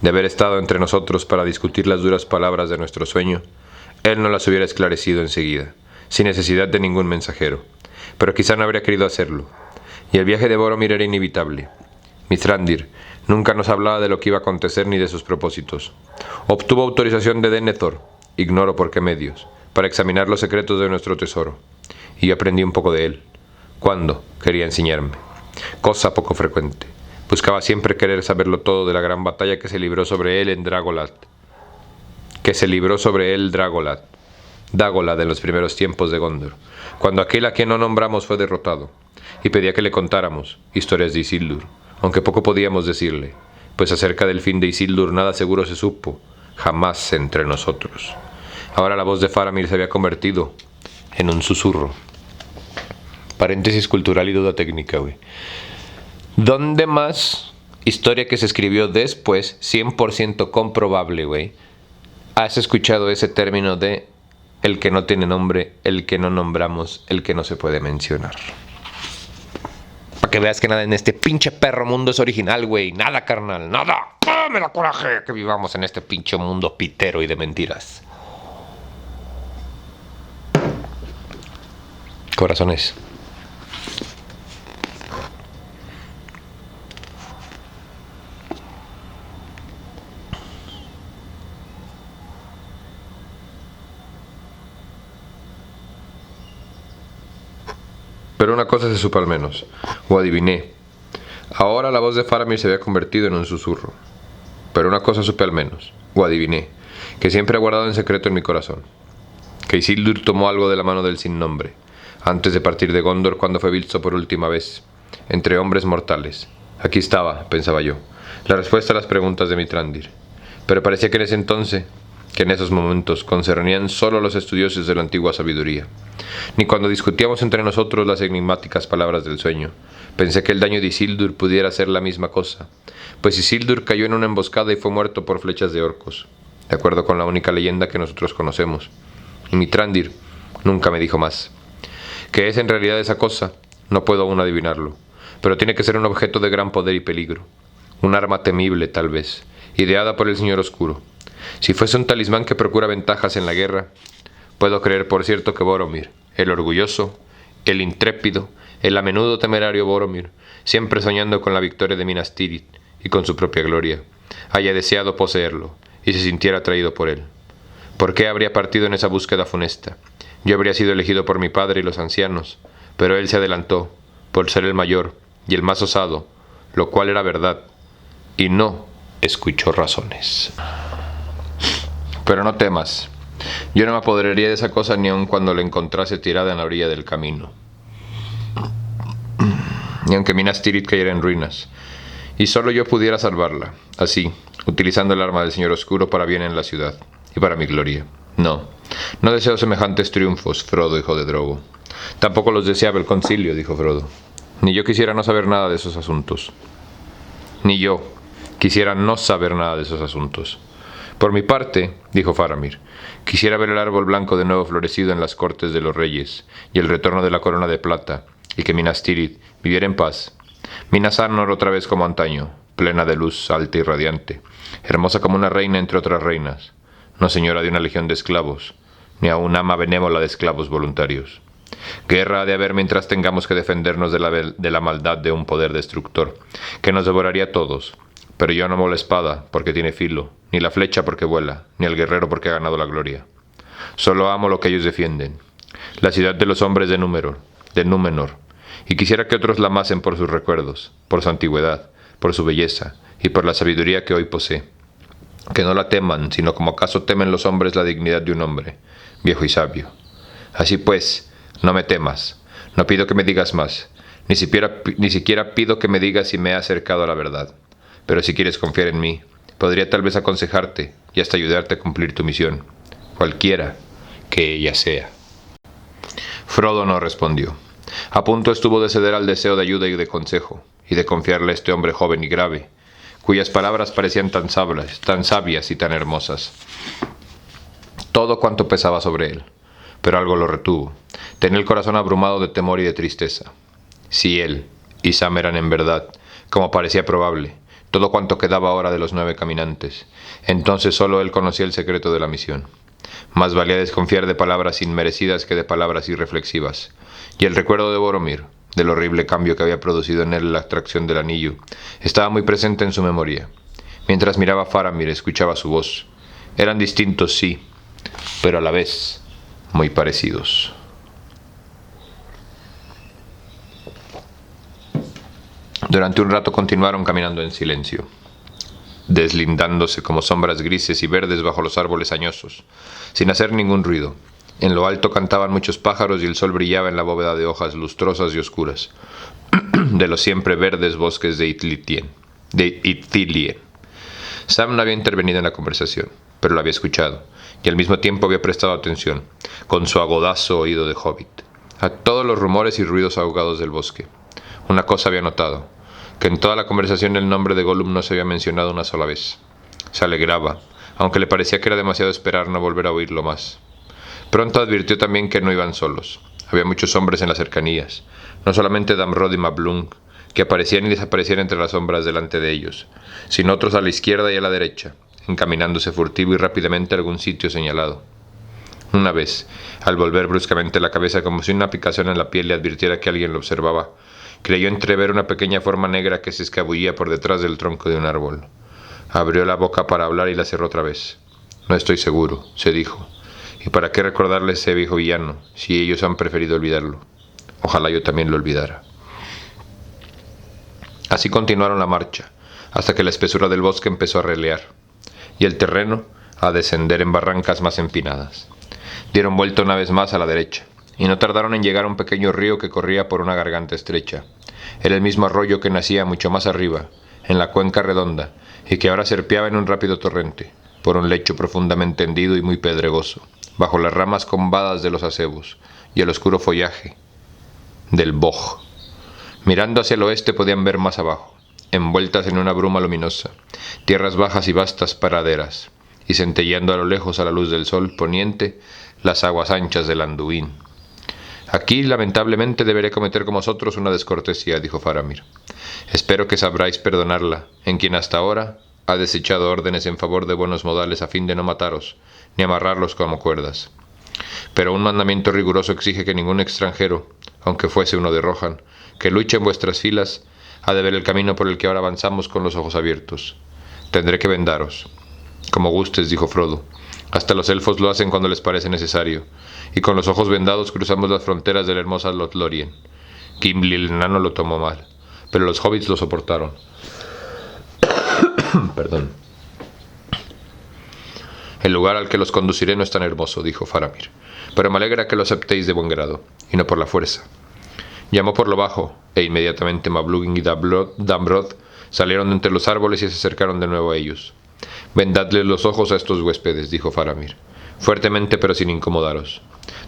De haber estado entre nosotros para discutir las duras palabras de nuestro sueño, él nos las hubiera esclarecido enseguida, sin necesidad de ningún mensajero, pero quizá no habría querido hacerlo, y el viaje de Boromir era inevitable. Mithrandir nunca nos hablaba de lo que iba a acontecer ni de sus propósitos. Obtuvo autorización de Denethor, ignoro por qué medios, para examinar los secretos de nuestro tesoro, y yo aprendí un poco de él. ¿Cuándo? Quería enseñarme. Cosa poco frecuente. Buscaba siempre querer saberlo todo de la gran batalla que se libró sobre él en Dagolad. Dagolad en los primeros tiempos de Gondor, cuando aquel a quien no nombramos fue derrotado, y pedía que le contáramos historias de Isildur, aunque poco podíamos decirle, pues acerca del fin de Isildur nada seguro se supo, jamás entre nosotros. Ahora la voz de Faramir se había convertido en un susurro. Paréntesis cultural y duda técnica, güey. ¿Dónde más historia que se escribió después, 100% comprobable, güey, has escuchado ese término de el que no tiene nombre, el que no nombramos, el que no se puede mencionar? Para que veas que nada en este pinche perro mundo es original, güey. Nada, carnal, nada. ¡Ah, me da coraje que vivamos en este pinche mundo pitero y de mentiras! Corazones. Pero una cosa se supo al menos, o adiviné. Ahora la voz de Faramir se había convertido en un susurro. Pero una cosa supe al menos, o adiviné, que siempre he guardado en secreto en mi corazón. Que Isildur tomó algo de la mano del sin nombre, antes de partir de Gondor cuando fue visto por última vez, entre hombres mortales. Aquí estaba, pensaba yo, la respuesta a las preguntas de Mithrandir. Pero parecía que en esos momentos, concernían solo a los estudiosos de la antigua sabiduría. Ni cuando discutíamos entre nosotros las enigmáticas palabras del sueño, pensé que el daño de Isildur pudiera ser la misma cosa, pues Isildur cayó en una emboscada y fue muerto por flechas de orcos, de acuerdo con la única leyenda que nosotros conocemos. Y Mithrandir nunca me dijo más. ¿Qué es en realidad esa cosa? No puedo aún adivinarlo, pero tiene que ser un objeto de gran poder y peligro, un arma temible tal vez, ideada por el Señor Oscuro. Si fuese un talismán que procura ventajas en la guerra, puedo creer por cierto que Boromir, el orgulloso, el intrépido, el a menudo temerario Boromir, siempre soñando con la victoria de Minas Tirith y con su propia gloria, haya deseado poseerlo y se sintiera atraído por él. ¿Por qué habría partido en esa búsqueda funesta? Yo habría sido elegido por mi padre y los ancianos, pero él se adelantó, por ser el mayor y el más osado, lo cual era verdad, y no escuchó razones. Pero no temas, yo no me apoderaría de esa cosa ni aun cuando la encontrase tirada en la orilla del camino, ni aunque Minas Tirith cayera en ruinas, y solo yo pudiera salvarla, así, utilizando el arma del Señor Oscuro para bien en la ciudad, y para mi gloria. No deseo semejantes triunfos, Frodo, hijo de Drogo. Tampoco los deseaba el concilio, dijo Frodo. Ni yo quisiera no saber nada de esos asuntos. Por mi parte, dijo Faramir, quisiera ver el árbol blanco de nuevo florecido en las cortes de los reyes, y el retorno de la corona de plata, y que Minas Tirith viviera en paz. Minas Anor otra vez como antaño, plena de luz, alta y radiante, hermosa como una reina entre otras reinas, no señora de una legión de esclavos, ni a un ama benévola de esclavos voluntarios. Guerra ha de haber mientras tengamos que defendernos de la maldad de un poder destructor, que nos devoraría a todos. Pero yo no amo la espada porque tiene filo, ni la flecha porque vuela, ni al guerrero porque ha ganado la gloria. Solo amo lo que ellos defienden, la ciudad de los hombres de Númenor, y quisiera que otros la amasen por sus recuerdos, por su antigüedad, por su belleza y por la sabiduría que hoy posee. Que no la teman, sino como acaso temen los hombres la dignidad de un hombre, viejo y sabio. Así pues, no me temas, no pido que me digas más, ni siquiera pido que me digas si me he acercado a la verdad. Pero si quieres confiar en mí, podría tal vez aconsejarte y hasta ayudarte a cumplir tu misión, cualquiera que ella sea. Frodo no respondió. A punto estuvo de ceder al deseo de ayuda y de consejo, y de confiarle a este hombre joven y grave, cuyas palabras parecían tan sabias y tan hermosas. Todo cuanto pesaba sobre él, pero algo lo retuvo. Tenía el corazón abrumado de temor y de tristeza. Si él y Sam eran en verdad, como parecía probable, todo cuanto quedaba ahora de los 9 caminantes, entonces solo él conocía el secreto de la misión. Más valía desconfiar de palabras inmerecidas que de palabras irreflexivas, y el recuerdo de Boromir, del horrible cambio que había producido en él la atracción del anillo, estaba muy presente en su memoria. Mientras miraba a Faramir, escuchaba su voz. Eran distintos, sí, pero a la vez muy parecidos. Durante un rato continuaron caminando en silencio, deslindándose como sombras grises y verdes bajo los árboles añosos, sin hacer ningún ruido. En lo alto cantaban muchos pájaros y el sol brillaba en la bóveda de hojas lustrosas y oscuras de los siempre verdes bosques de Ithilien. Sam no había intervenido en la conversación, pero lo había escuchado, y al mismo tiempo había prestado atención, con su agudoso oído de hobbit, a todos los rumores y ruidos ahogados del bosque. Una cosa había notado, que en toda la conversación el nombre de Gollum no se había mencionado una sola vez. Se alegraba, aunque le parecía que era demasiado esperar no volver a oírlo más. Pronto advirtió también que no iban solos. Había muchos hombres en las cercanías, no solamente Damrod y Mablung, que aparecían y desaparecían entre las sombras delante de ellos, sino otros a la izquierda y a la derecha, encaminándose furtivo y rápidamente a algún sitio señalado. Una vez, al volver bruscamente la cabeza como si una picazón en la piel le advirtiera que alguien lo observaba, creyó entrever una pequeña forma negra que se escabullía por detrás del tronco de un árbol. Abrió la boca para hablar y la cerró otra vez. No estoy seguro, se dijo. ¿Y para qué recordarle ese viejo villano, si ellos han preferido olvidarlo? Ojalá yo también lo olvidara. Así continuaron la marcha, hasta que la espesura del bosque empezó a relear, y el terreno a descender en barrancas más empinadas. Dieron vuelta una vez más a la derecha, y no tardaron en llegar a un pequeño río que corría por una garganta estrecha. Era el mismo arroyo que nacía mucho más arriba, en la cuenca redonda, y que ahora serpeaba en un rápido torrente, por un lecho profundamente hendido y muy pedregoso, bajo las ramas combadas de los acebos y el oscuro follaje del boj. Mirando hacia el oeste podían ver más abajo, envueltas en una bruma luminosa, tierras bajas y vastas praderas, y centelleando a lo lejos a la luz del sol poniente, las aguas anchas del Anduin. Aquí, lamentablemente, deberé cometer con vosotros una descortesía, dijo Faramir. Espero que sabráis perdonarla, en quien hasta ahora ha desechado órdenes en favor de buenos modales a fin de no mataros, ni amarrarlos como cuerdas. Pero un mandamiento riguroso exige que ningún extranjero, aunque fuese uno de Rohan, que luche en vuestras filas, ha de ver el camino por el que ahora avanzamos con los ojos abiertos. Tendré que vendaros. Como gustes, dijo Frodo. Hasta los elfos lo hacen cuando les parece necesario, y con los ojos vendados cruzamos las fronteras de la hermosa Lothlórien. Gimli el enano lo tomó mal, pero los hobbits lo soportaron. Perdón. El lugar al que los conduciré no es tan hermoso, dijo Faramir, pero me alegra que lo aceptéis de buen grado, y no por la fuerza. Llamó por lo bajo, e inmediatamente Mablung y Damrod salieron de entre los árboles y se acercaron de nuevo a ellos. Vendadles los ojos a estos huéspedes, dijo Faramir, fuertemente pero sin incomodaros.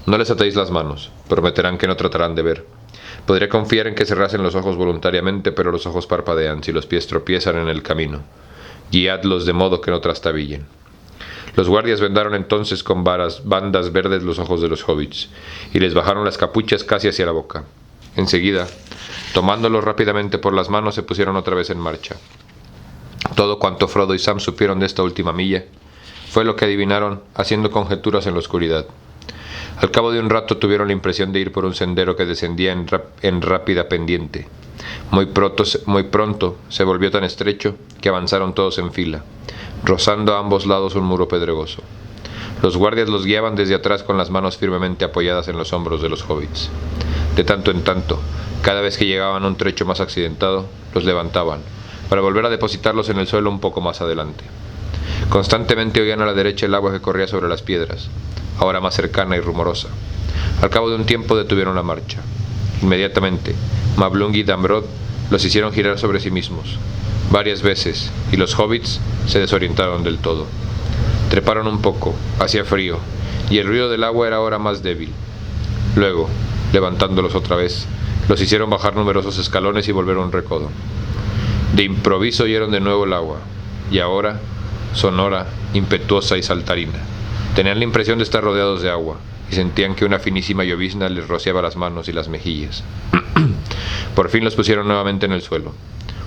No les atéis las manos, prometerán que no tratarán de ver. Podré confiar en que cerrasen los ojos voluntariamente, pero los ojos parpadean si los pies tropiezan en el camino. Guiadlos de modo que no trastabillen. Los guardias vendaron entonces con bandas verdes los ojos de los hobbits, y les bajaron las capuchas casi hacia la boca. Enseguida, tomándolos rápidamente por las manos, se pusieron otra vez en marcha. Todo cuanto Frodo y Sam supieron de esta última milla fue lo que adivinaron haciendo conjeturas en la oscuridad. Al cabo de un rato tuvieron la impresión de ir por un sendero que descendía en rápida pendiente. Muy pronto se volvió tan estrecho que avanzaron todos en fila, rozando a ambos lados un muro pedregoso. Los guardias los guiaban desde atrás con las manos firmemente apoyadas en los hombros de los hobbits. De tanto en tanto, cada vez que llegaban a un trecho más accidentado, los levantaban, para volver a depositarlos en el suelo un poco más adelante. Constantemente oían a la derecha el agua que corría sobre las piedras, ahora más cercana y rumorosa. Al cabo de un tiempo detuvieron la marcha. Inmediatamente, Mablung y Dambrod los hicieron girar sobre sí mismos, varias veces, y los hobbits se desorientaron del todo. Treparon un poco, hacía frío, y el ruido del agua era ahora más débil. Luego, levantándolos otra vez, los hicieron bajar numerosos escalones y volver a un recodo. De improviso oyeron de nuevo el agua, y ahora, sonora, impetuosa y saltarina. Tenían la impresión de estar rodeados de agua, y sentían que una finísima llovizna les rociaba las manos y las mejillas. Por fin los pusieron nuevamente en el suelo.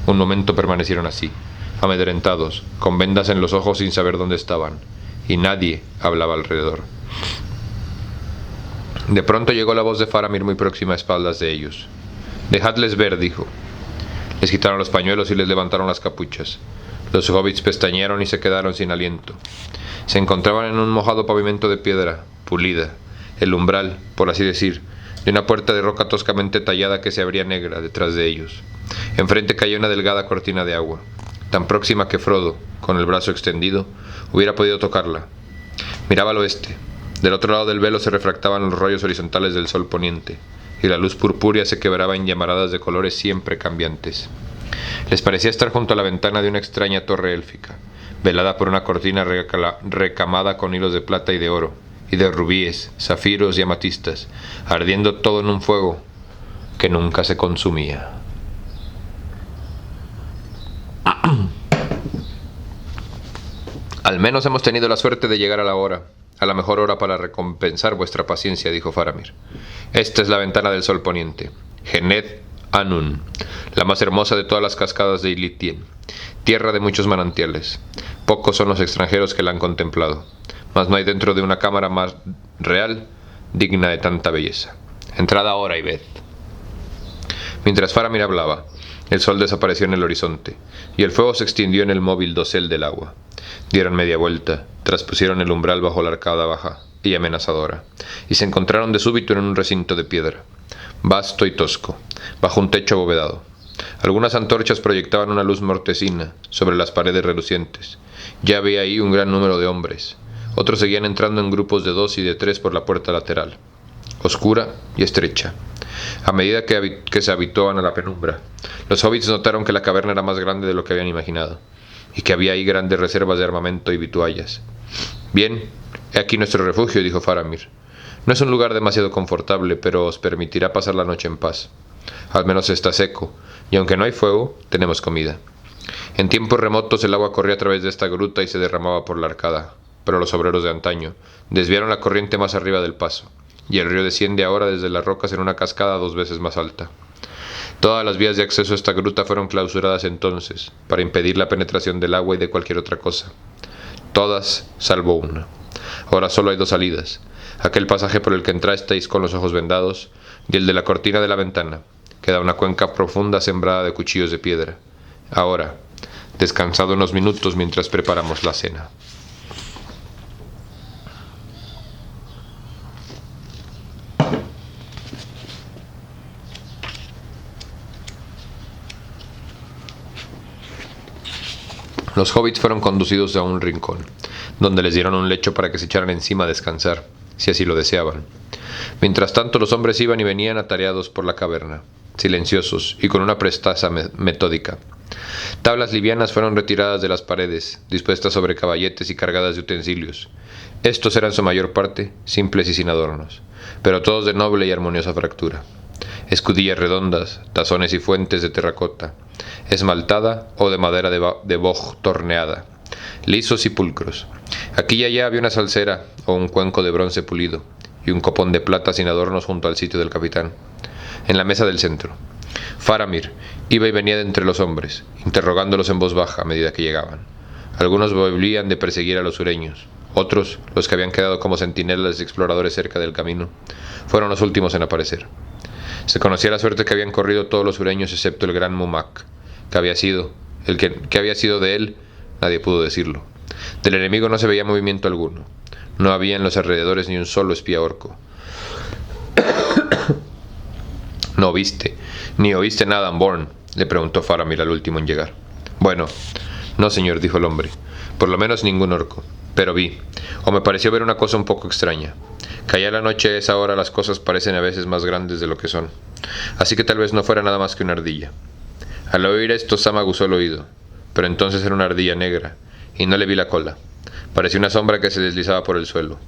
Un momento permanecieron así, amedrentados, con vendas en los ojos sin saber dónde estaban, y nadie hablaba alrededor. De pronto llegó la voz de Faramir muy próxima a espaldas de ellos. «Dejadles ver», dijo. Les quitaron los pañuelos y les levantaron las capuchas. Los hobbits pestañearon y se quedaron sin aliento. Se encontraban en un mojado pavimento de piedra, pulida, el umbral, por así decir, de una puerta de roca toscamente tallada que se abría negra detrás de ellos. Enfrente caía una delgada cortina de agua, tan próxima que Frodo, con el brazo extendido, hubiera podido tocarla. Miraba al oeste. Del otro lado del velo se refractaban los rayos horizontales del sol poniente, y la luz purpúrea se quebraba en llamaradas de colores siempre cambiantes. Les parecía estar junto a la ventana de una extraña torre élfica, velada por una cortina recamada con hilos de plata y de oro, y de rubíes, zafiros y amatistas, ardiendo todo en un fuego que nunca se consumía. Al menos hemos tenido la suerte de llegar a la mejor hora para recompensar vuestra paciencia, dijo Faramir. Esta es la ventana del sol poniente, Gened Anun, la más hermosa de todas las cascadas de Ilithien, tierra de muchos manantiales. Pocos son los extranjeros que la han contemplado, mas no hay dentro de una cámara más real digna de tanta belleza. Entrad ahora y ved. Mientras Faramir hablaba, el sol desapareció en el horizonte, y el fuego se extinguió en el móvil dosel del agua. Dieron media vuelta, traspusieron el umbral bajo la arcada baja y amenazadora, y se encontraron de súbito en un recinto de piedra, vasto y tosco, bajo un techo abovedado. Algunas antorchas proyectaban una luz mortecina sobre las paredes relucientes. Ya había ahí un gran número de hombres. Otros seguían entrando en grupos de 2 y de 3 por la puerta lateral, oscura y estrecha. A medida que se habituaban a la penumbra, los hobbits notaron que la caverna era más grande de lo que habían imaginado, y que había ahí grandes reservas de armamento y vituallas. «Bien, he aquí nuestro refugio», dijo Faramir. «No es un lugar demasiado confortable, pero os permitirá pasar la noche en paz. Al menos está seco, y aunque no hay fuego, tenemos comida». En tiempos remotos el agua corría a través de esta gruta y se derramaba por la arcada, pero los obreros de antaño desviaron la corriente más arriba del paso, y el río desciende ahora desde las rocas en una cascada 2 veces más alta. Todas las vías de acceso a esta gruta fueron clausuradas entonces, para impedir la penetración del agua y de cualquier otra cosa. Todas, salvo una. Ahora solo hay 2 salidas, aquel pasaje por el que entrasteis con los ojos vendados, y el de la cortina de la ventana, que da una cuenca profunda sembrada de cuchillos de piedra. Ahora, descansad unos minutos mientras preparamos la cena. Los hobbits fueron conducidos a un rincón, donde les dieron un lecho para que se echaran encima a descansar, si así lo deseaban. Mientras tanto, los hombres iban y venían atareados por la caverna, silenciosos y con una presteza metódica. Tablas livianas fueron retiradas de las paredes, dispuestas sobre caballetes y cargadas de utensilios. Estos eran en su mayor parte simples y sin adornos, pero todos de noble y armoniosa fractura. Escudillas redondas, tazones y fuentes de terracota, esmaltada o de madera de boj torneada, lisos y pulcros. Aquí y allá había una salsera o un cuenco de bronce pulido, y un copón de plata sin adornos junto al sitio del capitán. En la mesa del centro, Faramir iba y venía de entre los hombres, interrogándolos en voz baja a medida que llegaban. Algunos volvían de perseguir a los sureños, Otros, los que habían quedado como centinelas y exploradores cerca del camino, fueron los últimos en aparecer. Se conocía la suerte que habían corrido todos los sureños excepto el gran Mumac. ¿Qué había sido de él? Nadie pudo decirlo. Del enemigo no se veía movimiento alguno. No había en los alrededores ni un solo espía orco. ¿No viste, ni oíste nada, Anborn?, le preguntó Faramir al último en llegar. Bueno, no, señor, dijo el hombre. Por lo menos ningún orco. Pero vi, o me pareció ver una cosa un poco extraña. Caía la noche a esa hora, las cosas parecen a veces más grandes de lo que son. Así que tal vez no fuera nada más que una ardilla. Al oír esto, Sam aguzó el oído. Pero entonces era una ardilla negra, y no le vi la cola. Parecía una sombra que se deslizaba por el suelo.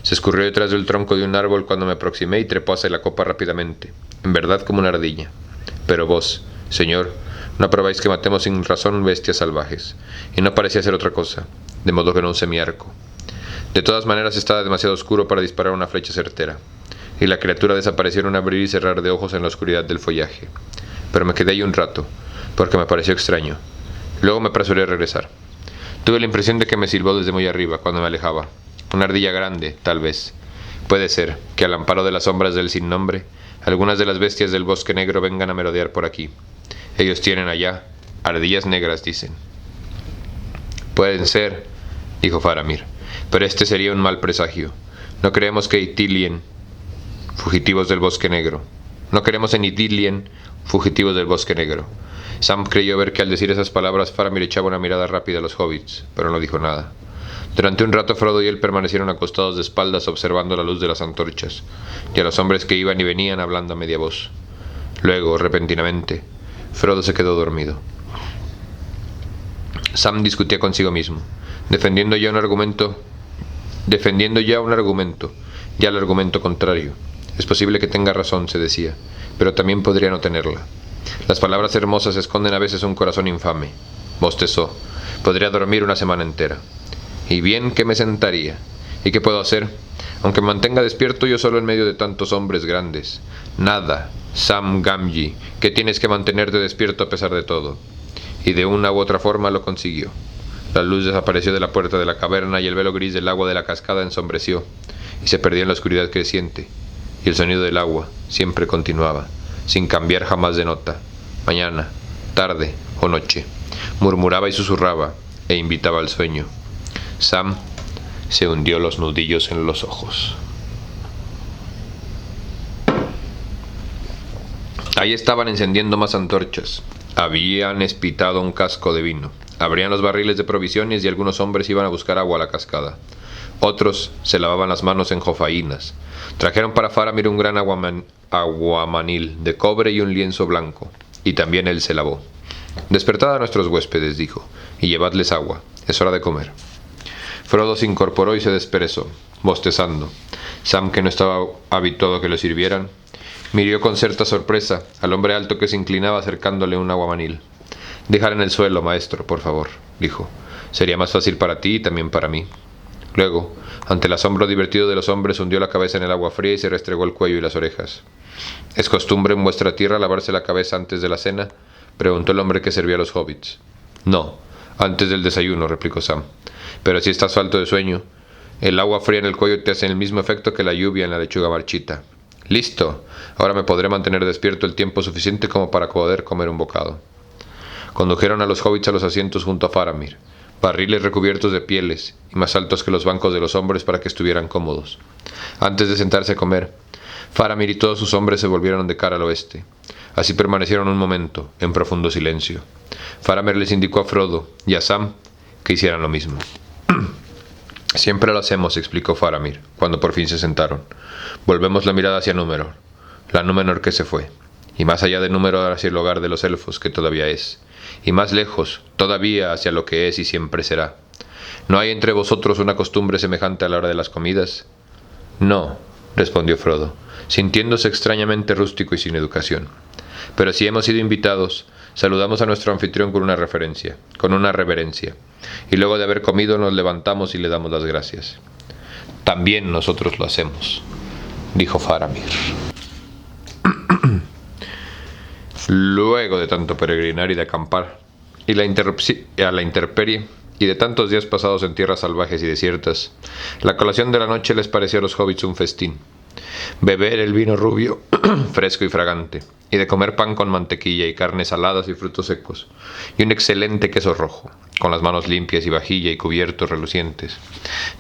Se escurrió detrás del tronco de un árbol cuando me aproximé y trepó hacia la copa rápidamente, en verdad como una ardilla. Pero vos, señor, no aprobáis que matemos sin razón bestias salvajes, y no parecía ser otra cosa, de modo que no usé mi arco. De todas maneras estaba demasiado oscuro para disparar una flecha certera, y la criatura desapareció en un abrir y cerrar de ojos en la oscuridad del follaje. Pero me quedé ahí un rato, porque me pareció extraño. Luego me apresuré a regresar. Tuve la impresión de que me silbó desde muy arriba cuando me alejaba. Una ardilla grande, tal vez. Puede ser que al amparo de las sombras del sin nombre, algunas de las bestias del bosque negro vengan a merodear por aquí. Ellos tienen allá ardillas negras, dicen. Pueden ser, dijo Faramir, pero este sería un mal presagio. No queremos que Ithilien, fugitivos del bosque negro. No queremos en Ithilien, fugitivos del bosque negro. Sam creyó ver que al decir esas palabras Faramir echaba una mirada rápida a los hobbits, pero no dijo nada. Durante un rato Frodo y él permanecieron acostados de espaldas observando la luz de las antorchas, y a los hombres que iban y venían hablando a media voz. Luego, repentinamente, Frodo se quedó dormido. Sam discutía consigo mismo, defendiendo ya un argumento, ya el argumento contrario. Es posible que tenga razón, se decía, pero también podría no tenerla. Las palabras hermosas esconden a veces un corazón infame. Bostezó. Podría dormir una semana entera. Y bien que me sentaría. ¿Y qué puedo hacer? Aunque me mantenga despierto yo solo en medio de tantos hombres grandes. Nada, Sam Gamgee, que tienes que mantenerte despierto a pesar de todo. Y de una u otra forma lo consiguió. La luz desapareció de la puerta de la caverna y el velo gris del agua de la cascada ensombreció, y se perdía en la oscuridad creciente. Y el sonido del agua siempre continuaba, sin cambiar jamás de nota. Mañana, tarde o noche. Murmuraba y susurraba, e invitaba al sueño. Sam se hundió los nudillos en los ojos. Ahí estaban encendiendo más antorchas. Habían espitado un casco de vino. Abrían los barriles de provisiones y algunos hombres iban a buscar agua a la cascada. Otros se lavaban las manos en jofainas. Trajeron para Faramir un gran aguamanil de cobre y un lienzo blanco, y también él se lavó. Despertad a nuestros huéspedes, dijo, y llevadles agua. Es hora de comer. Frodo se incorporó y se desperezó, bostezando. Sam, que no estaba habituado a que lo sirvieran, miró con cierta sorpresa al hombre alto que se inclinaba acercándole un aguamanil. Dejar en el suelo, maestro, por favor, dijo. Sería más fácil para ti y también para mí. Luego, ante el asombro divertido de los hombres, hundió la cabeza en el agua fría y se restregó el cuello y las orejas. ¿Es costumbre en vuestra tierra lavarse la cabeza antes de la cena?, preguntó el hombre que servía a los hobbits. No, antes del desayuno, replicó Sam. Pero si estás falto de sueño, el agua fría en el cuello te hace el mismo efecto que la lluvia en la lechuga marchita. ¡Listo! Ahora me podré mantener despierto el tiempo suficiente como para poder comer un bocado. Condujeron a los hobbits a los asientos junto a Faramir, barriles recubiertos de pieles y más altos que los bancos de los hombres para que estuvieran cómodos. Antes de sentarse a comer, Faramir y todos sus hombres se volvieron de cara al oeste. Así permanecieron un momento, en profundo silencio. Faramir les indicó a Frodo y a Sam que hicieran lo mismo. Siempre lo hacemos, explicó Faramir, cuando por fin se sentaron. Volvemos la mirada hacia Númenor, la Númenor que se fue, y más allá de Númenor hacia el hogar de los elfos, que todavía es, y más lejos, todavía hacia lo que es y siempre será. ¿No hay entre vosotros una costumbre semejante a la hora de las comidas? No, respondió Frodo, sintiéndose extrañamente rústico y sin educación. Pero si hemos sido invitados, saludamos a nuestro anfitrión con una reverencia, y luego de haber comido nos levantamos y le damos las gracias. También nosotros lo hacemos, dijo Faramir. Luego de tanto peregrinar y de acampar, y a la intemperie, y de tantos días pasados en tierras salvajes y desiertas, la colación de la noche les pareció a los hobbits un festín. Beber el vino rubio, fresco y fragante, y de comer pan con mantequilla y carnes saladas y frutos secos, y un excelente queso rojo, con las manos limpias y vajilla y cubiertos relucientes.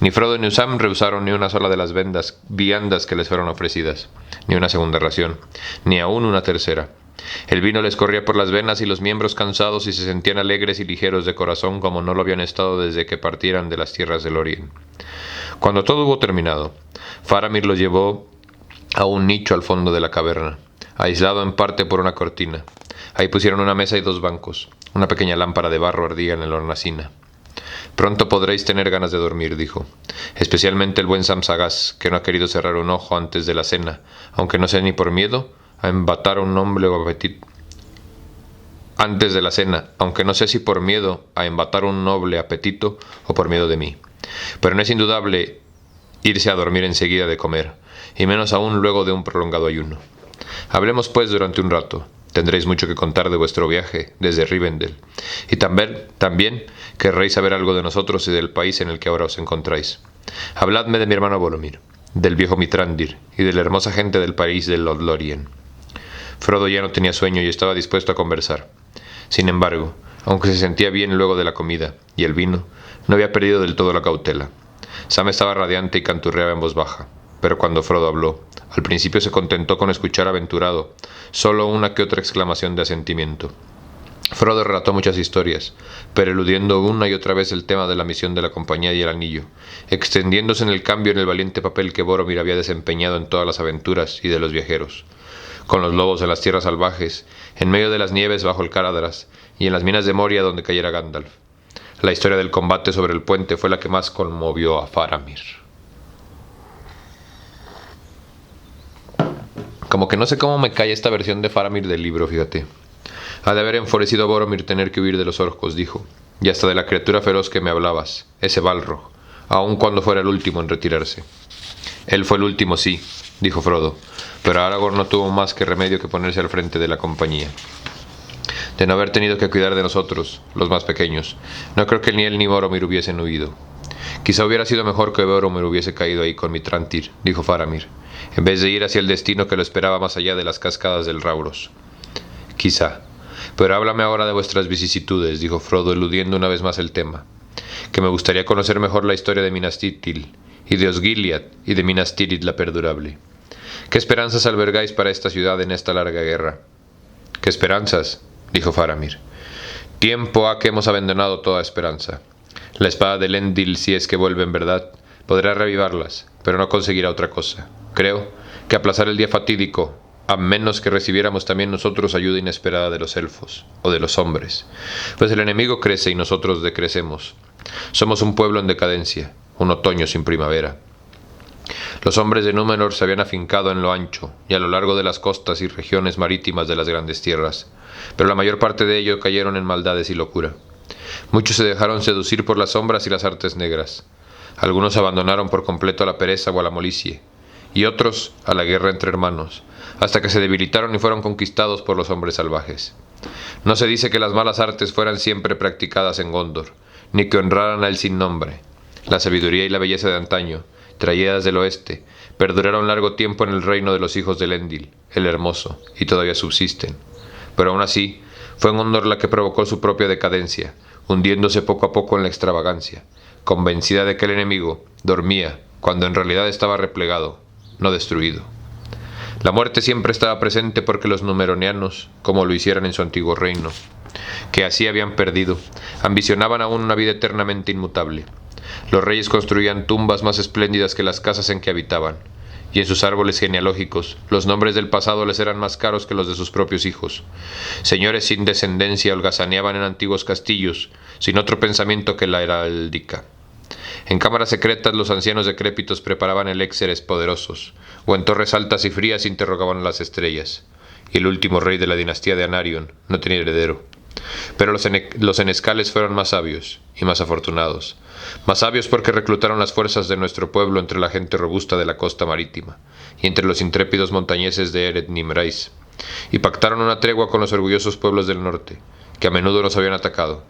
Ni Frodo ni Sam rehusaron ni una sola de las viandas que les fueron ofrecidas, ni una segunda ración, ni aun una tercera. El vino les corría por las venas y los miembros cansados y se sentían alegres y ligeros de corazón como no lo habían estado desde que partieran de las tierras del Lórien. Cuando todo hubo terminado, Faramir los llevó a un nicho al fondo de la caverna, aislado en parte por una cortina. Ahí pusieron una mesa y 2 bancos. Una pequeña lámpara de barro ardía en la hornacina. Pronto podréis tener ganas de dormir, dijo. Especialmente el buen Sam Sagaz, que no ha querido cerrar un ojo antes de la cena, aunque no sea ni por miedo a embatar un noble apetito. Antes de la cena, aunque no sé si por miedo a embatar un noble apetito o por miedo de mí. Pero no es indudable irse a dormir enseguida de comer, y menos aún luego de un prolongado ayuno. Hablemos pues durante un rato. Tendréis mucho que contar de vuestro viaje desde Rivendell, y también querréis saber algo de nosotros y del país en el que ahora os encontráis. Habladme de mi hermano Boromir, del viejo Mitrandir y de la hermosa gente del país de Lothlórien. Frodo ya no tenía sueño y estaba dispuesto a conversar. Sin embargo, aunque se sentía bien luego de la comida y el vino, no había perdido del todo la cautela. Sam estaba radiante y canturreaba en voz baja, pero cuando Frodo habló, al principio se contentó con escuchar aventurado, solo una que otra exclamación de asentimiento. Frodo relató muchas historias, pero eludiendo una y otra vez el tema de la misión de la compañía y el anillo, extendiéndose en el cambio en el valiente papel que Boromir había desempeñado en todas las aventuras y de los viajeros, con los lobos en las tierras salvajes, en medio de las nieves bajo el Caradhras y en las minas de Moria donde cayera Gandalf. La historia del combate sobre el puente fue la que más conmovió a Faramir. Como que no sé cómo me cae esta versión de Faramir del libro, fíjate. Ha de haber enfurecido a Boromir tener que huir de los orcos, dijo, y hasta de la criatura feroz que me hablabas, ese Balrog, aun cuando fuera el último en retirarse. Él fue el último, sí, dijo Frodo, pero Aragorn no tuvo más que remedio que ponerse al frente de la compañía. De no haber tenido que cuidar de nosotros, los más pequeños, no creo que ni él ni Boromir hubiesen huido. Quizá hubiera sido mejor que Boromir hubiese caído ahí con Mitrandir, dijo Faramir, en vez de ir hacia el destino que lo esperaba más allá de las cascadas del Rauros. Quizá. Pero háblame ahora de vuestras vicisitudes, dijo Frodo, eludiendo una vez más el tema, que me gustaría conocer mejor la historia de Minas Tirith, y de Osgiliath, y de Minas Tirith la perdurable. ¿Qué esperanzas albergáis para esta ciudad en esta larga guerra? ¿Qué esperanzas?, dijo Faramir. Tiempo ha que hemos abandonado toda esperanza. La espada de Elendil, si es que vuelve en verdad, podrá revivarlas, pero no conseguirá otra cosa. Creo que aplazar el día fatídico, a menos que recibiéramos también nosotros ayuda inesperada de los elfos, o de los hombres, pues el enemigo crece y nosotros decrecemos. Somos un pueblo en decadencia, un otoño sin primavera. Los hombres de Númenor se habían afincado en lo ancho y a lo largo de las costas y regiones marítimas de las grandes tierras, pero la mayor parte de ellos cayeron en maldades y locura. Muchos se dejaron seducir por las sombras y las artes negras. Algunos abandonaron por completo a la pereza o a la molicie, y otros a la guerra entre hermanos, hasta que se debilitaron y fueron conquistados por los hombres salvajes. No se dice que las malas artes fueran siempre practicadas en Gondor, ni que honraran al sin nombre. La sabiduría y la belleza de antaño, traídas del oeste, perduraron largo tiempo en el reino de los hijos de Elendil, el Hermoso, y todavía subsisten. Pero aún así, fue Gondor la que provocó su propia decadencia, hundiéndose poco a poco en la extravagancia, convencida de que el enemigo dormía, cuando en realidad estaba replegado, no destruido. La muerte siempre estaba presente porque los numeronianos, como lo hicieran en su antiguo reino, que así habían perdido, ambicionaban aún una vida eternamente inmutable. Los reyes construían tumbas más espléndidas que las casas en que habitaban, y en sus árboles genealógicos los nombres del pasado les eran más caros que los de sus propios hijos. Señores sin descendencia holgazaneaban en antiguos castillos, sin otro pensamiento que la heráldica. En cámaras secretas los ancianos decrépitos preparaban elixires poderosos, o en torres altas y frías interrogaban a las estrellas, y el último rey de la dinastía de Anarion no tenía heredero. Pero los enescales fueron más sabios y más afortunados. Más sabios porque reclutaron las fuerzas de nuestro pueblo entre la gente robusta de la costa marítima y entre los intrépidos montañeses de Eret Nimrais, y pactaron una tregua con los orgullosos pueblos del norte, que a menudo nos habían atacado.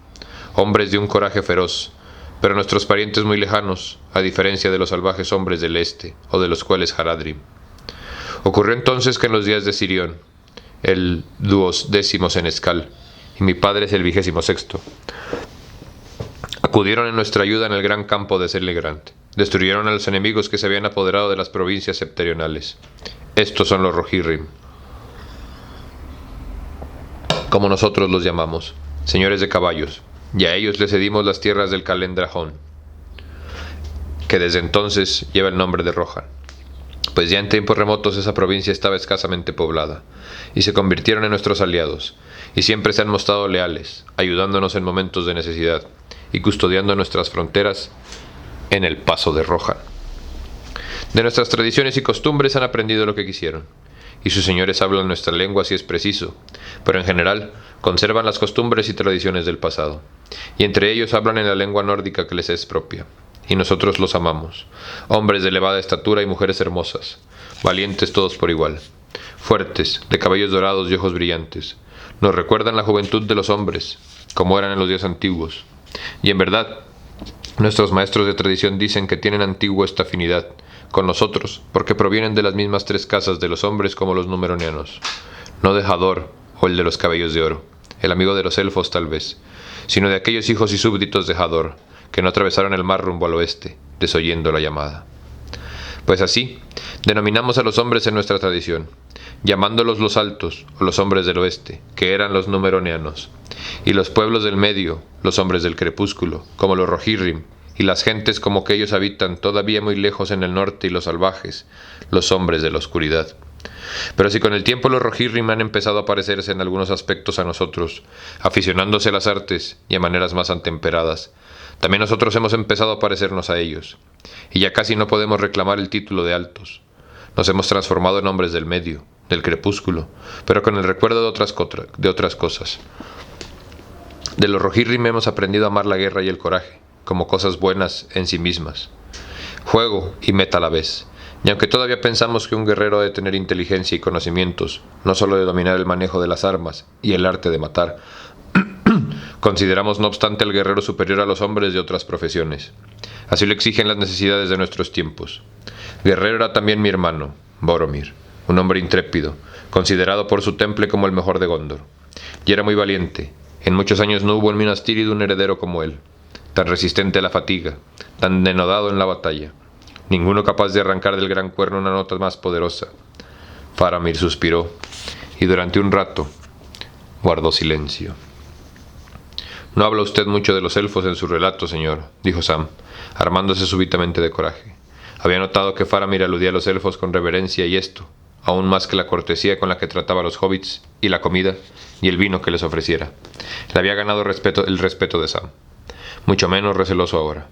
Hombres de un coraje feroz, pero nuestros parientes muy lejanos, a diferencia de los salvajes hombres del este, o de los cuales Haradrim. Ocurrió entonces que en los días de Sirión, el 12º senescal, y mi padre es el 26º, acudieron en nuestra ayuda en el gran campo de Celegrant. Destruyeron a los enemigos que se habían apoderado de las provincias septentrionales. Estos son los Rohirrim, como nosotros los llamamos, señores de caballos, y a ellos les cedimos las tierras del Calendrahón, que desde entonces lleva el nombre de Rohan, pues ya en tiempos remotos esa provincia estaba escasamente poblada, y se convirtieron en nuestros aliados, y siempre se han mostrado leales, ayudándonos en momentos de necesidad, y custodiando nuestras fronteras en el paso de Rohan. De nuestras tradiciones y costumbres han aprendido lo que quisieron, y sus señores hablan nuestra lengua si es preciso, pero en general conservan las costumbres y tradiciones del pasado, y entre ellos hablan en la lengua nórdica que les es propia, y nosotros los amamos, hombres de elevada estatura y mujeres hermosas, valientes todos por igual, fuertes, de cabellos dorados y ojos brillantes, nos recuerdan la juventud de los hombres, como eran en los días antiguos, y en verdad, nuestros maestros de tradición dicen que tienen antigua esta afinidad con nosotros, porque provienen de las mismas tres casas de los hombres como los numeronianos, no de Hador o el de los cabellos de oro, el amigo de los elfos tal vez, sino de aquellos hijos y súbditos de Hador, que no atravesaron el mar rumbo al oeste, desoyendo la llamada. Pues así, denominamos a los hombres en nuestra tradición, llamándolos los altos, o los hombres del oeste, que eran los numeronianos, y los pueblos del medio, los hombres del crepúsculo, como los Rohirrim, y las gentes como que ellos habitan todavía muy lejos en el norte y los salvajes, los hombres de la oscuridad. Pero si con el tiempo los Rohirrim han empezado a parecerse en algunos aspectos a nosotros, aficionándose a las artes y a maneras más atemperadas, también nosotros hemos empezado a parecernos a ellos, y ya casi no podemos reclamar el título de altos. Nos hemos transformado en hombres del medio, del crepúsculo, pero con el recuerdo de otras cosas. De los Rohirrim hemos aprendido a amar la guerra y el coraje, como cosas buenas en sí mismas, juego y meta a la vez, y aunque todavía pensamos que un guerrero debe tener inteligencia y conocimientos, no solo de dominar el manejo de las armas y el arte de matar, consideramos no obstante al guerrero superior a los hombres de otras profesiones. Así lo exigen las necesidades de nuestros tiempos. Guerrero era también mi hermano, Boromir, un hombre intrépido, considerado por su temple como el mejor de Gondor, y era muy valiente. En muchos años no hubo en Minas Tirith un heredero como él, tan resistente a la fatiga, tan denodado en la batalla, ninguno capaz de arrancar del gran cuerno una nota más poderosa. Faramir suspiró, y durante un rato guardó silencio. No habla usted mucho de los elfos en su relato, señor, dijo Sam, armándose súbitamente de coraje. Había notado que Faramir aludía a los elfos con reverencia y esto, aún más que la cortesía con la que trataba a los hobbits, y la comida, y el vino que les ofreciera. Le había ganado el respeto de Sam. Mucho menos receloso ahora.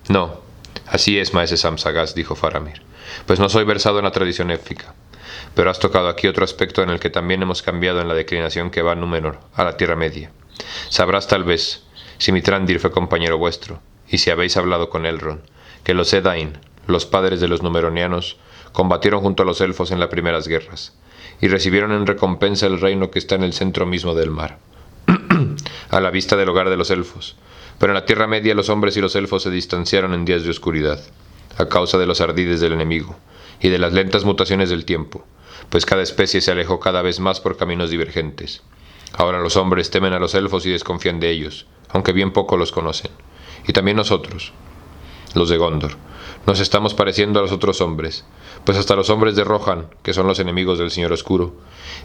No, así es, maese Sam sagaz, dijo Faramir, pues no soy versado en la tradición élfica. Pero has tocado aquí otro aspecto en el que también hemos cambiado en la declinación que va a Númenor, a la Tierra Media. Sabrás tal vez, si Mithrandir fue compañero vuestro, y si habéis hablado con Elrond, que los Edain, los padres de los numeronianos, combatieron junto a los elfos en las primeras guerras, y recibieron en recompensa el reino que está en el centro mismo del mar, a la vista del hogar de los elfos. Pero en la Tierra Media los hombres y los elfos se distanciaron en días de oscuridad, a causa de los ardides del enemigo, y de las lentas mutaciones del tiempo, pues cada especie se alejó cada vez más por caminos divergentes. Ahora los hombres temen a los elfos y desconfían de ellos, aunque bien poco los conocen. Y también nosotros, los de Gondor, nos estamos pareciendo a los otros hombres, pues hasta los hombres de Rohan, que son los enemigos del Señor Oscuro,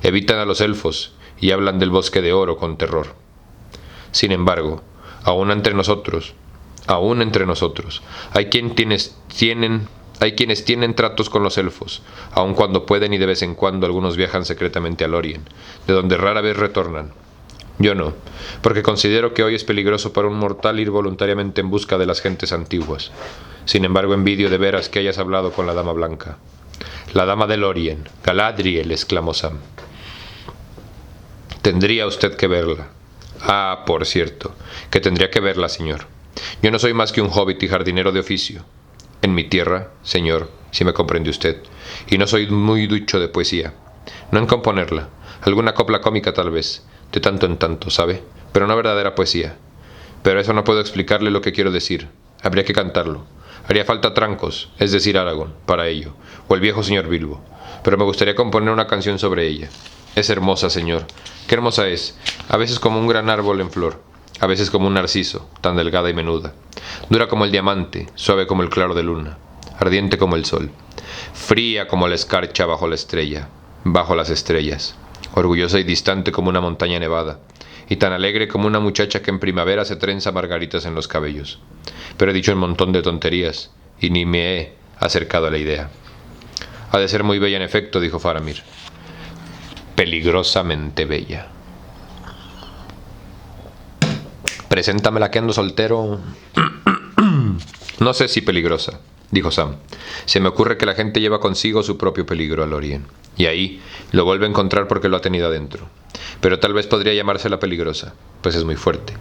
evitan a los elfos y hablan del bosque de oro con terror. Sin embargo, aún entre nosotros, hay quienes tienen tratos con los elfos, aun cuando pueden y de vez en cuando algunos viajan secretamente a Lorien, de donde rara vez retornan. Yo no, porque considero que hoy es peligroso para un mortal ir voluntariamente en busca de las gentes antiguas. Sin embargo, envidio de veras que hayas hablado con la Dama Blanca. La Dama de Lorien, Galadriel, exclamó Sam. Tendría usted que verla. Ah, por cierto, que tendría que verla, señor. Yo no soy más que un hobbit y jardinero de oficio. En mi tierra, señor, si me comprende usted, y no soy muy ducho de poesía. No en componerla, alguna copla cómica tal vez, de tanto en tanto, ¿sabe? Pero no verdadera poesía. Pero eso no puedo explicarle lo que quiero decir. Habría que cantarlo. Haría falta Trancos, es decir, Aragón, para ello, o el viejo señor Bilbo. Pero me gustaría componer una canción sobre ella. Es hermosa, señor. Qué hermosa es. A veces como un gran árbol en flor. A veces como un narciso, tan delgada y menuda. Dura como el diamante, suave como el claro de luna. Ardiente como el sol. Fría como la escarcha bajo la estrella. Bajo las estrellas. Orgullosa y distante como una montaña nevada. Y tan alegre como una muchacha que en primavera se trenza margaritas en los cabellos. Pero he dicho un montón de tonterías, y ni me he acercado a la idea. Ha de ser muy bella en efecto, dijo Faramir. Peligrosamente bella. Preséntamela que ando soltero. No sé si peligrosa, dijo Sam. Se me ocurre que la gente lleva consigo su propio peligro al Lorien, y ahí lo vuelve a encontrar porque lo ha tenido adentro. Pero tal vez podría llamársela peligrosa, pues es muy fuerte.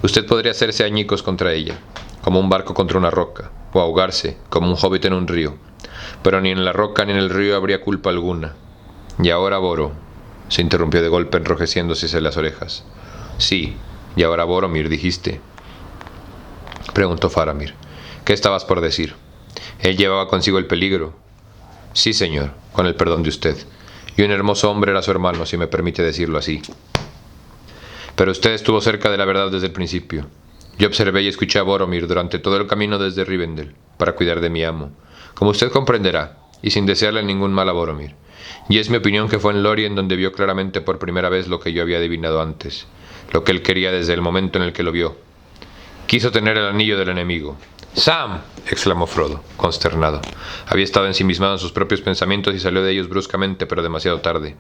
Usted podría hacerse añicos contra ella, como un barco contra una roca, o ahogarse, como un hobbit en un río. Pero ni en la roca ni en el río habría culpa alguna. Y ahora Boro, se interrumpió de golpe enrojeciéndose las orejas. Sí, y ahora Boromir, dijiste, preguntó Faramir. ¿Qué estabas por decir? Él llevaba consigo el peligro. Sí, señor, con el perdón de usted. Y un hermoso hombre era su hermano, si me permite decirlo así. Pero usted estuvo cerca de la verdad desde el principio. Yo observé y escuché a Boromir durante todo el camino desde Rivendell, para cuidar de mi amo, como usted comprenderá, y sin desearle ningún mal a Boromir. Y es mi opinión que fue en Lorien donde vio claramente por primera vez lo que yo había adivinado antes, lo que él quería desde el momento en el que lo vio. Quiso tener el anillo del enemigo. ¡Sam!, exclamó Frodo, consternado. Había estado ensimismado en sus propios pensamientos y salió de ellos bruscamente, pero demasiado tarde.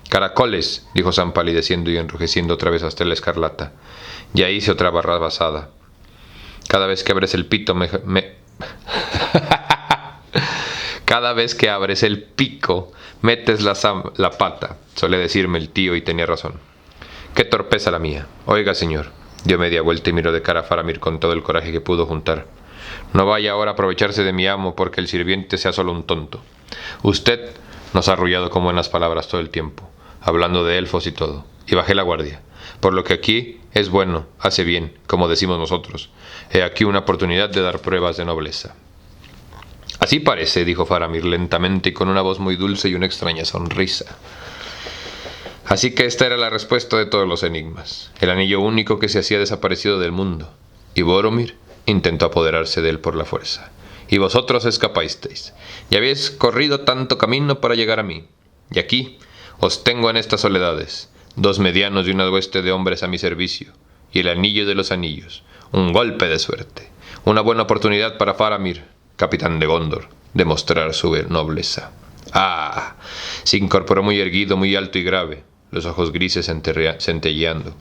«Caracoles», dijo Sam palideciendo y enrojeciendo otra vez hasta la escarlata. Ya hice otra barrabasada. Cada vez que abres el pito Cada vez que abres el pico, metes la pata, solía decirme el tío, y tenía razón. Qué torpeza la mía. Oiga, señor. Dio media vuelta y miró de cara a Faramir con todo el coraje que pudo juntar. No vaya ahora a aprovecharse de mi amo porque el sirviente sea solo un tonto. Usted nos ha arrullado con buenas palabras todo el tiempo, hablando de elfos y todo, y bajé la guardia. Por lo que aquí es bueno, hace bien, como decimos nosotros. He aquí una oportunidad de dar pruebas de nobleza. Así parece, dijo Faramir lentamente y con una voz muy dulce y una extraña sonrisa. Así que esta era la respuesta de todos los enigmas, el anillo único que se hacía desaparecido del mundo, y Boromir intentó apoderarse de él por la fuerza. Y vosotros escapasteis, y habéis corrido tanto camino para llegar a mí, y aquí os tengo en estas soledades, 2 medianos y una hueste de hombres a mi servicio, y el anillo de los anillos, un golpe de suerte, una buena oportunidad para Faramir, capitán de Gondor, de mostrar su nobleza. ¡Ah! Se incorporó muy erguido, muy alto y grave, los ojos grises centelleando.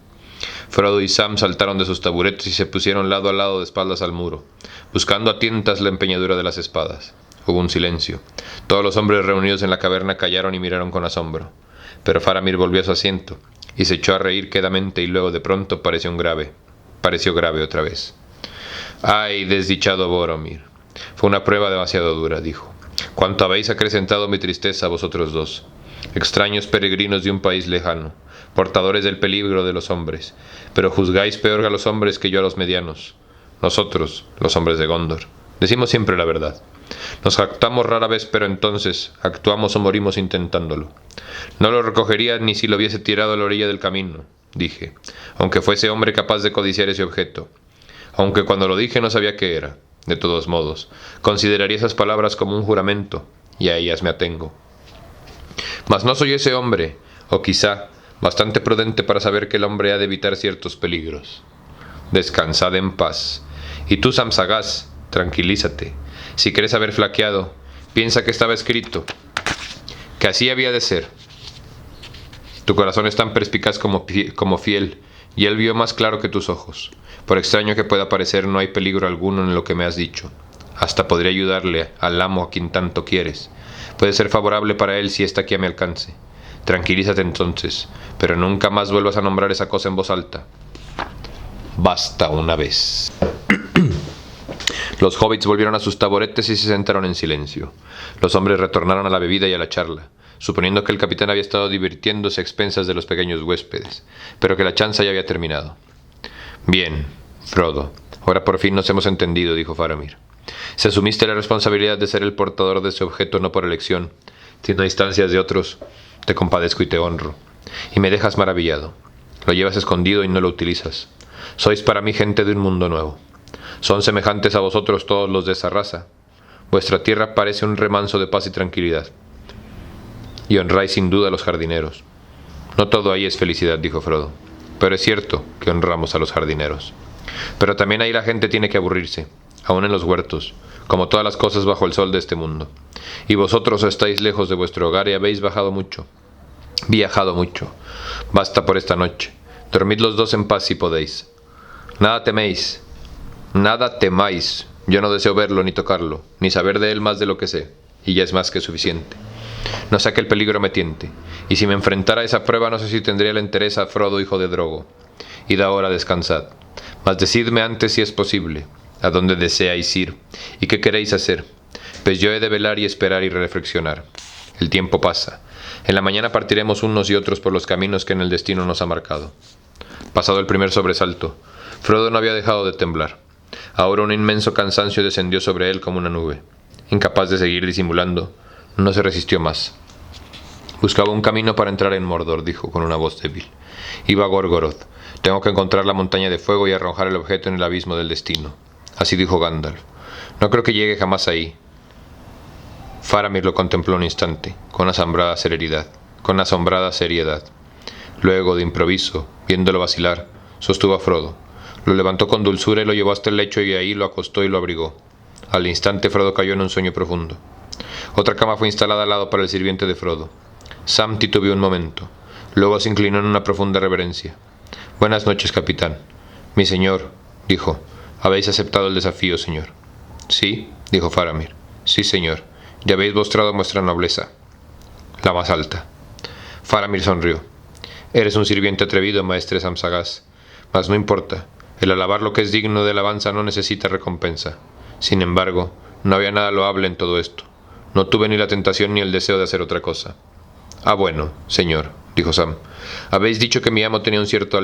Frodo y Sam saltaron de sus taburetes y se pusieron lado a lado de espaldas al muro, buscando a tientas la empeñadura de las espadas. Hubo un silencio. Todos los hombres reunidos en la caverna callaron y miraron con asombro. Pero Faramir volvió a su asiento y se echó a reír quedamente y luego de pronto pareció grave otra vez. ¡Ay, desdichado Boromir! Fue una prueba demasiado dura, dijo. Cuánto habéis acrecentado mi tristeza vosotros dos, extraños peregrinos de un país lejano, portadores del peligro de los hombres, pero juzgáis peor a los hombres que yo a los medianos. Nosotros, los hombres de Gondor, decimos siempre la verdad. Nos jactamos rara vez, pero entonces actuamos o morimos intentándolo. No lo recogería ni si lo hubiese tirado a la orilla del camino, dije, aunque fuese hombre capaz de codiciar ese objeto, aunque cuando lo dije no sabía qué era. De todos modos, consideraría esas palabras como un juramento, y a ellas me atengo. Mas no soy ese hombre, o quizá bastante prudente para saber que el hombre ha de evitar ciertos peligros. Descansad en paz. Y tú, Sam Sagaz, tranquilízate. Si crees haber flaqueado, piensa que estaba escrito, que así había de ser. Tu corazón es tan perspicaz como fiel, y él vio más claro que tus ojos. Por extraño que pueda parecer, no hay peligro alguno en lo que me has dicho. Hasta podría ayudarle al amo a quien tanto quieres. Puede ser favorable para él si está aquí a mi alcance. Tranquilízate entonces, pero nunca más vuelvas a nombrar esa cosa en voz alta. Basta una vez. Los hobbits volvieron a sus taburetes y se sentaron en silencio. Los hombres retornaron a la bebida y a la charla, suponiendo que el capitán había estado divirtiéndose a expensas de los pequeños huéspedes, pero que la chanza ya había terminado. Bien, Frodo, Ahora por fin nos hemos entendido, dijo Faramir. Si asumiste la responsabilidad de ser el portador de ese objeto no por elección, sino a instancias de otros, te compadezco y te honro. Y me dejas maravillado. Lo llevas escondido y no lo utilizas. Sois para mí gente de un mundo nuevo. Son semejantes a vosotros todos los de esa raza. Vuestra tierra parece un remanso de paz y tranquilidad. Y honráis sin duda a los jardineros. No todo ahí es felicidad, dijo Frodo. Pero es cierto que honramos a los jardineros. Pero también ahí la gente tiene que aburrirse, aun en los huertos, como todas las cosas bajo el sol de este mundo. Y vosotros estáis lejos de vuestro hogar y habéis viajado mucho. Basta por esta noche. Dormid los dos en paz si podéis. Nada temáis. Yo no deseo verlo ni tocarlo, ni saber de él más de lo que sé, y ya es más que suficiente. No sea que el peligro me tiente, y si me enfrentara a esa prueba no sé si tendría la entereza, Frodo, hijo de Drogo. Id ahora, descansad. Mas decidme antes si es posible, a dónde deseáis ir, y qué queréis hacer, pues yo he de velar y esperar y reflexionar. El tiempo pasa. En la mañana partiremos unos y otros por los caminos que en el destino nos ha marcado. Pasado el primer sobresalto, Frodo no había dejado de temblar. Ahora un inmenso cansancio descendió sobre él como una nube. Incapaz de seguir disimulando, no se resistió más. Buscaba un camino para entrar en Mordor, dijo con una voz débil. Iba a Gorgoroth. Tengo que encontrar la montaña de fuego y arrojar el objeto en el abismo del destino. Así dijo Gandalf. No creo que llegue jamás ahí. Faramir lo contempló un instante, con asombrada seriedad. Luego, de improviso, viéndolo vacilar, sostuvo a Frodo. Lo levantó con dulzura y lo llevó hasta el lecho y ahí lo acostó y lo abrigó. Al instante Frodo cayó en un sueño profundo. Otra cama fue instalada al lado para el sirviente de Frodo. Sam titubeó un momento. Luego se inclinó en una profunda reverencia. Buenas noches, capitán. Mi señor, dijo, habéis aceptado el desafío, señor. Sí, dijo Faramir. Sí, señor. Ya habéis mostrado vuestra nobleza. La más alta. Faramir sonrió. Eres un sirviente atrevido, maestre Sam Sagaz. Mas no importa. El alabar lo que es digno de alabanza no necesita recompensa. Sin embargo, no había nada loable en todo esto. No tuve ni la tentación ni el deseo de hacer otra cosa. Ah, bueno, señor, dijo Sam. Habéis dicho que mi amo tenía un cierto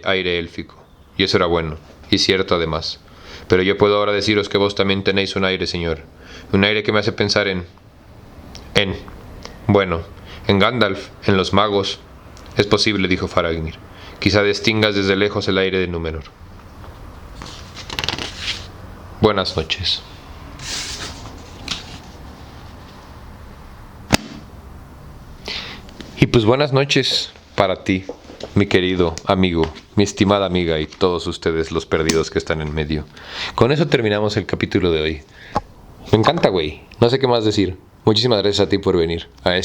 aire élfico. Y eso era bueno, y cierto además. Pero yo puedo ahora deciros que vos también tenéis un aire, señor. Un aire que me hace pensar en Gandalf, en los magos. Es posible, dijo Faramir. Quizá distingas desde lejos el aire de Númenor. Buenas noches. Y pues buenas noches para ti, mi querido amigo, mi estimada amiga y todos ustedes los perdidos que están en medio. Con eso terminamos el capítulo de hoy. Me encanta, güey. No sé qué más decir. Muchísimas gracias a ti por venir a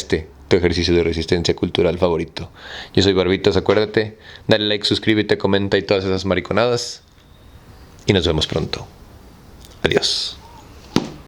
tu ejercicio de resistencia cultural favorito. Yo soy Barbitos, acuérdate, dale like, suscríbete, comenta y todas esas mariconadas. Y nos vemos pronto. Adiós.